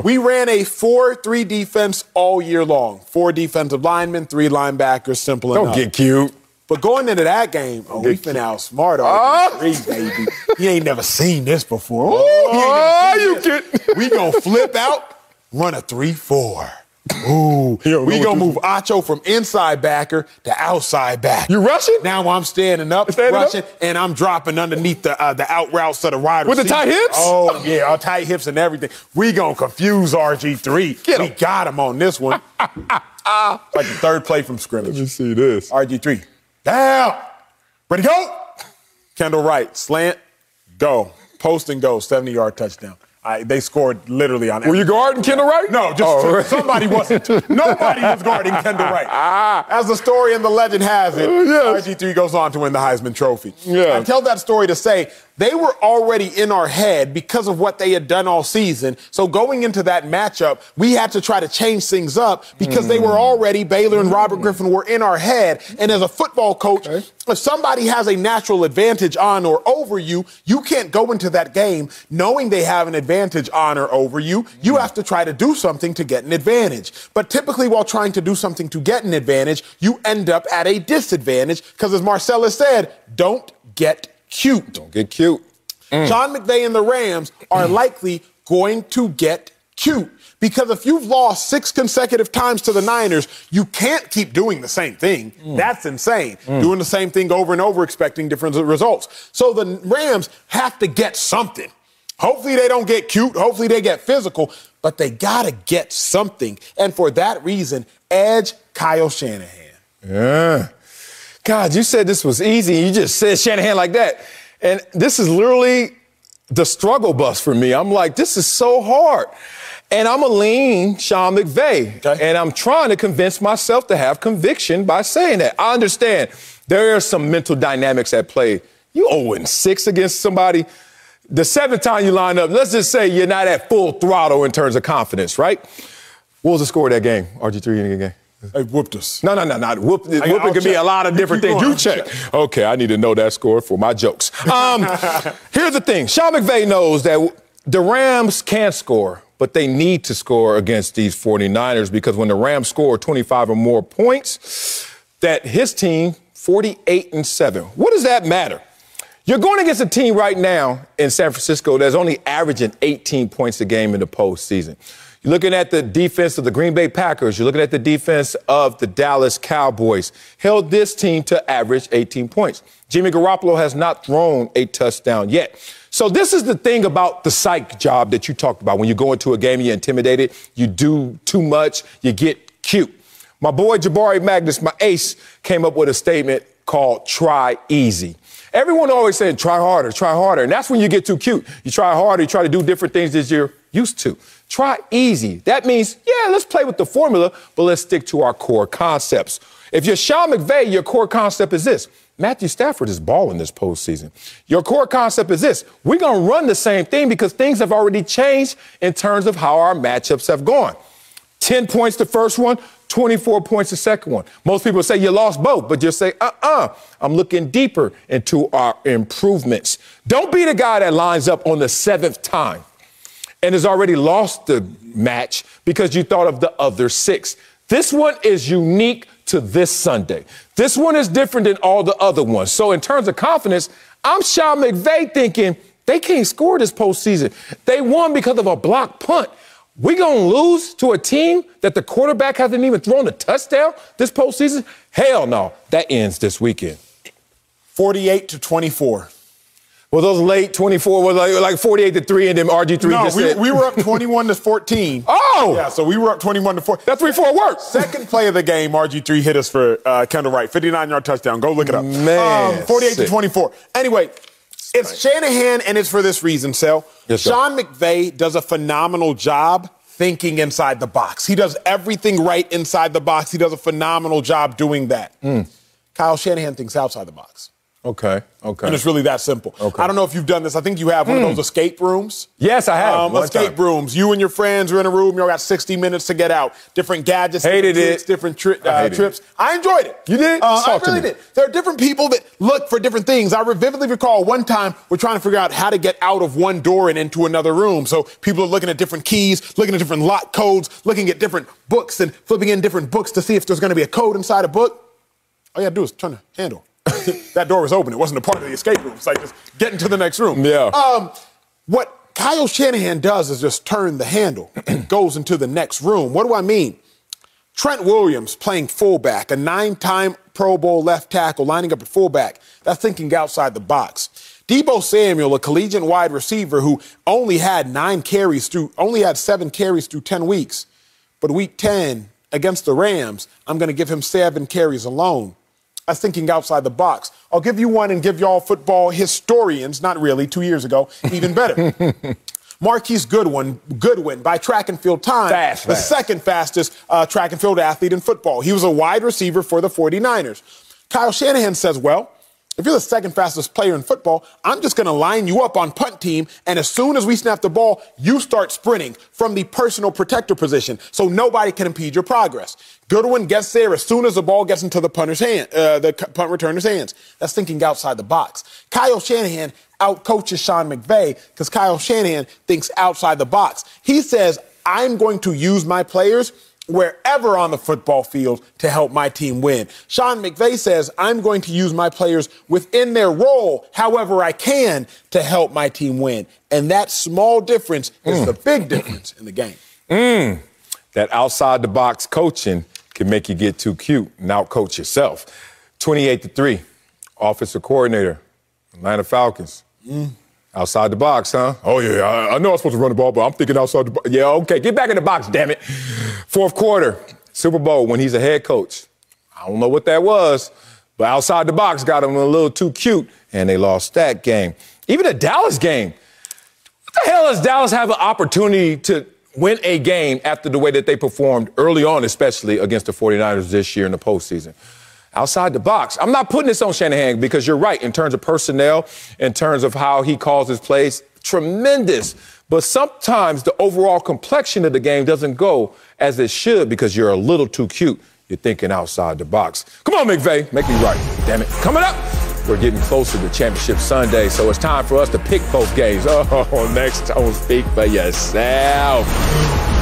We ran a 4-3 defense all year long. 4 defensive linemen, 3 linebackers, simple enough. Don't get cute. But going into that game, we finna outsmart all these 3, baby. He ain't never seen this before. You kidding? We gonna flip out, run a 3-4. Ooh, we gonna move Acho from inside backer to outside back. You rushing? Now I'm standing up, rushing, and I'm dropping underneath the out routes to the wide receiver. With the tight hips? Oh, yeah, our tight hips and everything. We gonna confuse RG3. We got him on this one. Like the third play from scrimmage. Let me see this. RG3, down. Ready, go. Kendall Wright, slant, go. Post and go, 70-yard touchdown. They scored literally on everything. Were you guarding Kendall Wright? No, just somebody wasn't. Nobody was guarding Kendall Wright. As the story and the legend has it, RG3 goes on to win the Heisman Trophy. Yeah. I tell that story to say they were already in our head because of what they had done all season. So going into that matchup, we had to try to change things up because they were already, Baylor and Robert Griffin were in our head. And as a football coach, if somebody has a natural advantage on or over you, you can't go into that game knowing they have an advantage on or over you. You have to try to do something to get an advantage. But typically while trying to do something to get an advantage, you end up at a disadvantage because, as Marcellus said, don't get cute. Don't get cute. Sean McVay and the Rams are likely going to get cute because if you've lost 6 consecutive times to the Niners, you can't keep doing the same thing. That's insane. Doing the same thing over and over, expecting different results. So the Rams have to get something. Hopefully they don't get cute. Hopefully they get physical. But they got to get something. And for that reason, edge Kyle Shanahan. Yeah. God, you said this was easy. You just said Shanahan like that. And this is literally the struggle bus for me. I'm like, this is so hard. And I'm a lean Sean McVay. Okay. And I'm trying to convince myself to have conviction by saying that. I understand there are some mental dynamics at play. You 0-6 against somebody. The 7th time you line up, let's just say you're not at full throttle in terms of confidence, right? What was the score of that game, RG3 in the game? They whooped us. No. Whooping could be a lot of different things. You check. Okay, I need to know that score for my jokes. Here's the thing. Sean McVay knows that the Rams can score, but they need to score against these 49ers because when the Rams score 25 or more points, that his team, 48-7. What does that matter? You're going against a team right now in San Francisco that's only averaging 18 points a game in the postseason. You're looking at the defense of the Green Bay Packers. You're looking at the defense of the Dallas Cowboys. Held this team to average 18 points. Jimmy Garoppolo has not thrown a touchdown yet. So this is the thing about the psych job that you talked about. When you go into a game, you're intimidated, you do too much, you get cute. My boy Jabari Magnus, my ace, came up with a statement called try easy. Everyone always said try harder. And that's when you get too cute. You try harder, you try to do different things that you're used to. Try easy. That means, yeah, let's play with the formula, but let's stick to our core concepts. If you're Sean McVay, your core concept is this. Matthew Stafford is balling this postseason. Your core concept is this. We're going to run the same thing because things have already changed in terms of how our matchups have gone. 10 points the first one, 24 points the second one. Most people say you lost both, but just say, I'm looking deeper into our improvements. Don't be the guy that lines up on the 7th time and has already lost the match because you thought of the other 6. This one is unique to this Sunday. This one is different than all the other ones. So in terms of confidence, I'm Sean McVay thinking they can't score this postseason. They won because of a blocked punt. We gonna lose to a team that the quarterback hasn't even thrown a touchdown this postseason? Hell no. That ends this weekend. 48-24. Well, those late 24 was like 48-3, and then RG3 just said. We were up 21-14. Oh! Yeah, so we were up 21-4. That 3-4 worked. Second play of the game, RG3 hit us for Kendall Wright, 59-yard touchdown. Go look it up. Man, 48-24. Anyway, it's Shanahan, and it's for this reason, Sel. Yes, Sean McVay does a phenomenal job thinking inside the box. He does everything right inside the box. He does a phenomenal job doing that. Kyle Shanahan thinks outside the box. Okay. And it's really that simple. Okay. I don't know if you've done this. I think you have one of those escape rooms. Yes, I have. Escape rooms. You and your friends are in a room. You got 60 minutes to get out. Different gadgets, different trips. I enjoyed it. You did? I really did. There are different people that look for different things. I vividly recall one time we're trying to figure out how to get out of one door and into another room. So people are looking at different keys, looking at different lock codes, looking at different books and flipping in different books to see if there's going to be a code inside a book. All you got to do is turn the handle. That door was open. It wasn't a part of the escape room. It's like just getting to the next room. Yeah. What Kyle Shanahan does is just turn the handle and goes into the next room. What do I mean? Trent Williams playing fullback, a 9-time Pro Bowl left tackle lining up at fullback. That's thinking outside the box. Deebo Samuel, a collegiate wide receiver who only had 7 carries through 10 weeks. But week 10 against the Rams, I'm going to give him 7 carries alone. That's thinking outside the box. I'll give you one and give y'all football historians, not really, 2 years ago, even better. Marquise Goodwin, by track and field time, the second fastest track and field athlete in football. He was a wide receiver for the 49ers. Kyle Shanahan says, well, if you're the second fastest player in football, I'm just going to line you up on punt team, and as soon as we snap the ball, you start sprinting from the personal protector position so nobody can impede your progress. Goodwin gets there as soon as the ball gets into the punt returner's hands. That's thinking outside the box. Kyle Shanahan outcoaches Sean McVay because Kyle Shanahan thinks outside the box. He says, I'm going to use my players wherever on the football field to help my team win. Sean McVay says, I'm going to use my players within their role however I can to help my team win. And that small difference is the big difference in the game. That outside-the-box coaching can make you get too cute and outcoach yourself. 28-3, offensive coordinator, Atlanta Falcons. Outside the box, huh? Oh, yeah, I know I'm supposed to run the ball, but I'm thinking outside the box. Yeah, okay, get back in the box, damn it. Fourth quarter, Super Bowl, when he's a head coach. I don't know what that was, but outside the box got him a little too cute, and they lost that game. Even the Dallas game. What the hell does Dallas have an opportunity to win a game after the way that they performed early on, especially against the 49ers this year in the postseason? Outside the box. I'm not putting this on Shanahan because you're right in terms of personnel, in terms of how he calls his plays. Tremendous. But sometimes the overall complexion of the game doesn't go as it should because you're a little too cute. You're thinking outside the box. Come on, McVay. Make me right. Damn it. Coming up, we're getting closer to Championship Sunday, so it's time for us to pick both games. Oh, next on Speak for Yourself.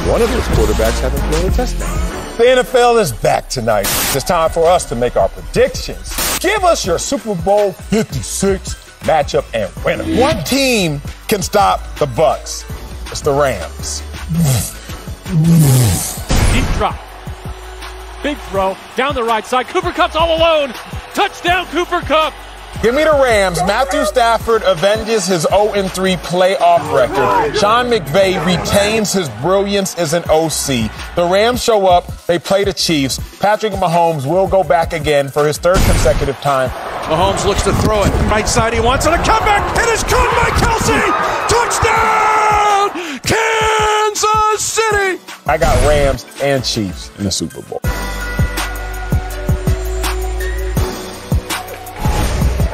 One of those quarterbacks haven't thrown a touchdown. The NFL is back tonight. It's time for us to make our predictions. Give us your Super Bowl 56 matchup and winner. One team can stop the Bucs. It's the Rams. Deep drop. Big throw down the right side. Cooper Kupp's all alone. Touchdown, Cooper Kupp. Give me the Rams. Matthew Stafford avenges his 0-3 playoff record. Sean McVay retains his brilliance as an OC. The Rams show up. They play the Chiefs. Patrick Mahomes will go back again for his 3rd consecutive time. Mahomes looks to throw it. Right side, he wants it. A comeback. It is caught by Kelsey. Touchdown! Kansas City! I got Rams and Chiefs in the Super Bowl.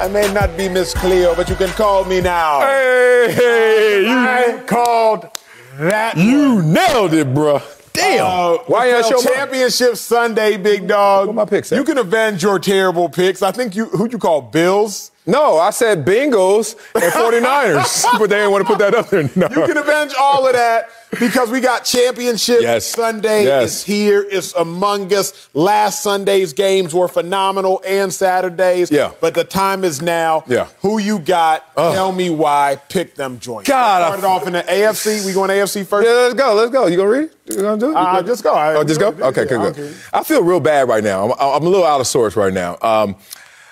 I may not be Miss Cleo, but you can call me now. Hey, I called that. You nailed it, bro. Damn. Why you show Championship Sunday, big dog. What my picks at? You can avenge your terrible picks. I think who'd you call, Bills? No, I said Bengals and 49ers, but they didn't want to put that up there. No. You can avenge all of that because we got Championship Sunday. Is here. It's among us. Last Sunday's games were phenomenal and Saturdays. Yeah. But the time is now. Yeah. Who you got? Tell me why. Pick them joints. God. Started off in the AFC. We going AFC first? Yeah, let's go. Let's go. You going to read it? You going to do it? Just go. Just go? Okay, good. I feel real bad right now. I'm a little out of sorts right now.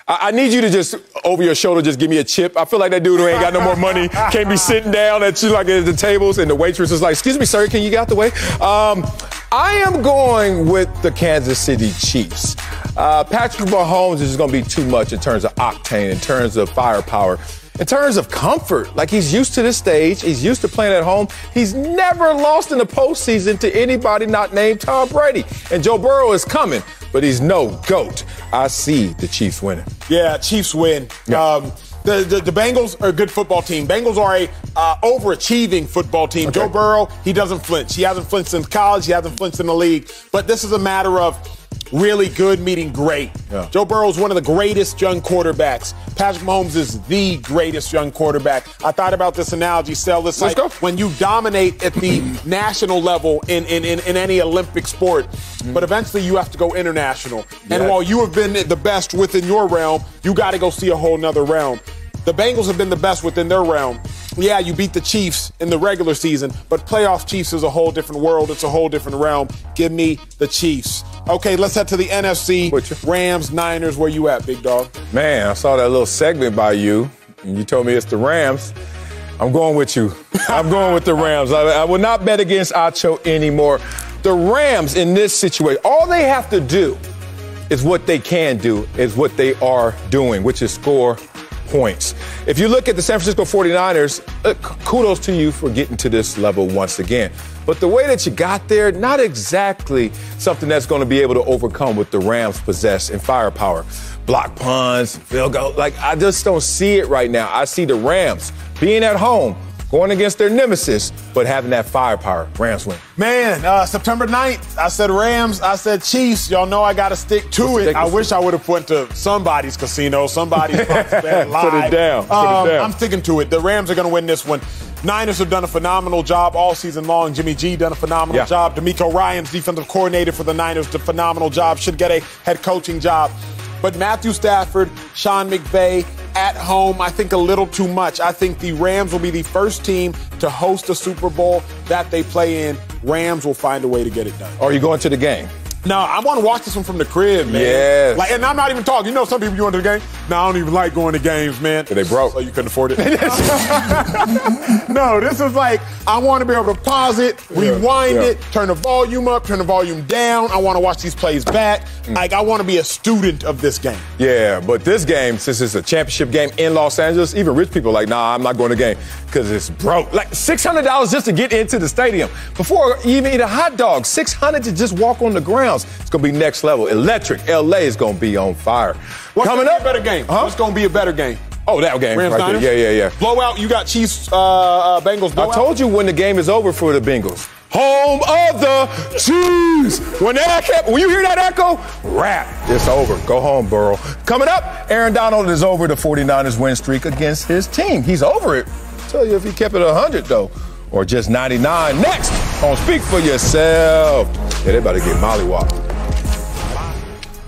I need you to just, over your shoulder, just give me a chip. I feel like that dude who ain't got no more money can't be sitting down at you like at the tables and the waitress is like, excuse me, sir, can you get out the way? I am going with the Kansas City Chiefs. Patrick Mahomes is going to be too much in terms of octane, in terms of firepower, in terms of comfort. Like, he's used to this stage. He's used to playing at home. He's never lost in the postseason to anybody not named Tom Brady. And Joe Burrow is coming, but he's no GOAT. I see the Chiefs winning. Yeah, Chiefs win. Yeah. The Bengals are a good football team. Bengals are a overachieving football team. Okay. Joe Burrow, he doesn't flinch. He hasn't flinched in college. He hasn't flinched in the league. But this is a matter of really good meeting great. Yeah. Joe Burrow is one of the greatest young quarterbacks. Patrick Mahomes is the greatest young quarterback. I thought about this analogy, Sel. It's like when you dominate at the national level in any Olympic sport, but eventually you have to go international. Yeah. And while you have been the best within your realm, you got to go see a whole nother realm. The Bengals have been the best within their realm. yeah, you beat the Chiefs in the regular season, but playoff Chiefs is a whole different world. It's a whole different realm. Give me the Chiefs. Okay, let's head to the NFC. Rams, Niners, where you at, big dog? Man, I saw that little segment by you, and you told me it's the Rams. I'm going with you. I'm going with the Rams. I will not bet against Acho anymore. The Rams in this situation, all they have to do is what they can do, is what they are doing, which is score points. If you look at the San Francisco 49ers, kudos to you for getting to this level once again. But the way that you got there, not exactly something that's going to be able to overcome what the Rams possess in firepower. Block punts, field goal. Like, I just don't see it right now. I see the Rams being at home, going against their nemesis, but having that firepower. Rams win. Man, September 9th, I said Rams, I said Chiefs. Y'all know I got to stick to it. I wish I would have went to somebody's casino, somebody's live. Put it down. Put it down. I'm sticking to it. The Rams are going to win this one. Niners have done a phenomenal job all season long. Jimmy G done a phenomenal job. DeMeco Ryans, defensive coordinator for the Niners, did a phenomenal job. Should get a head coaching job. But Matthew Stafford, Sean McVay, at home, I think a little too much. I think the Rams will be the first team to host a Super Bowl that they play in. Rams will find a way to get it done. Are you going to the game? No, I want to watch this one from the crib, man. Yes. Like, and I'm not even talking. You know, some people going to the game. No, I don't even like going to games, man. They broke. So you couldn't afford it. No, this is like, I want to be able to pause it, rewind it, turn the volume up, turn the volume down. I want to watch these plays back. Like, I want to be a student of this game. Yeah, but this game, since it's a championship game in Los Angeles, even rich people are like, nah, I'm not going to the game because it's broke. Like, $600 just to get into the stadium. Before you even eat a hot dog, $600 to just walk on the grounds. It's going to be next level. Electric. LA is going to be on fire. What's coming up? A better game. What's going to be a better game? Oh, that game. Rams, right there. Yeah. Blowout. You got Chiefs, Bengals blowout. I told you when the game is over for the Bengals. Home of the Chiefs. When you hear that echo, rap. It's over. Go home, Burrow. Coming up, Aaron Donald is over the 49ers win streak against his team. He's over it. I'll tell you if he kept it 100, though, or just 99. Next on Speak for Yourself. Yeah, they about to get mollywopped.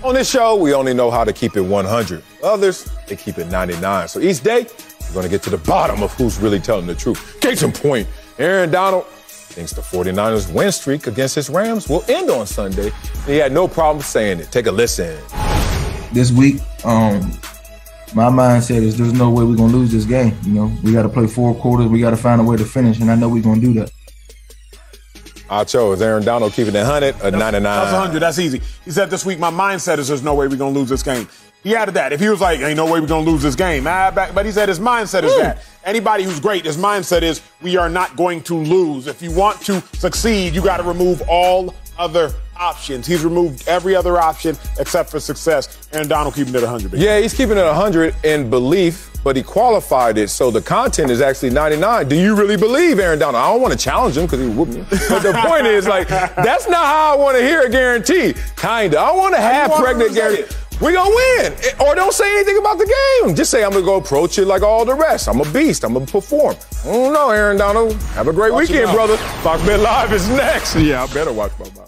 On this show, we only know how to keep it 100. Others, they keep it 99. So each day, we're going to get to the bottom of who's really telling the truth. Case in point, Aaron Donald thinks the 49ers win streak against his Rams will end on Sunday. He had no problem saying it. Take a listen. This week, my mindset is there's no way we're going to lose this game. You know, we got to play 4 quarters. We got to find a way to finish, and I know we're going to do that. I chose Aaron Donald keeping it 100, a 99. That's 100. That's easy. He said this week, my mindset is there's no way we're going to lose this game. He added that. If he was like, ain't no way we're going to lose this game. But he said his mindset is that. Anybody who's great, his mindset is we are not going to lose. If you want to succeed, you got to remove all other options. He's removed every other option except for success. Aaron Donald keeping it 100. Yeah, he's keeping it 100 in belief, but he qualified it, so the content is actually 99. Do you really believe Aaron Donald? I don't want to challenge him because he whooped me. But the point is, like, that's not how I want to hear a guarantee. Kinda. I want to have pregnant guarantee. We're going to win. Or don't say anything about the game. Just say I'm going to go approach it like all the rest. I'm a beast. I'm going to perform. I don't know, Aaron Donald. Have a great weekend, brother. Fox Bet Live is next. Yeah, I better watch my mouth.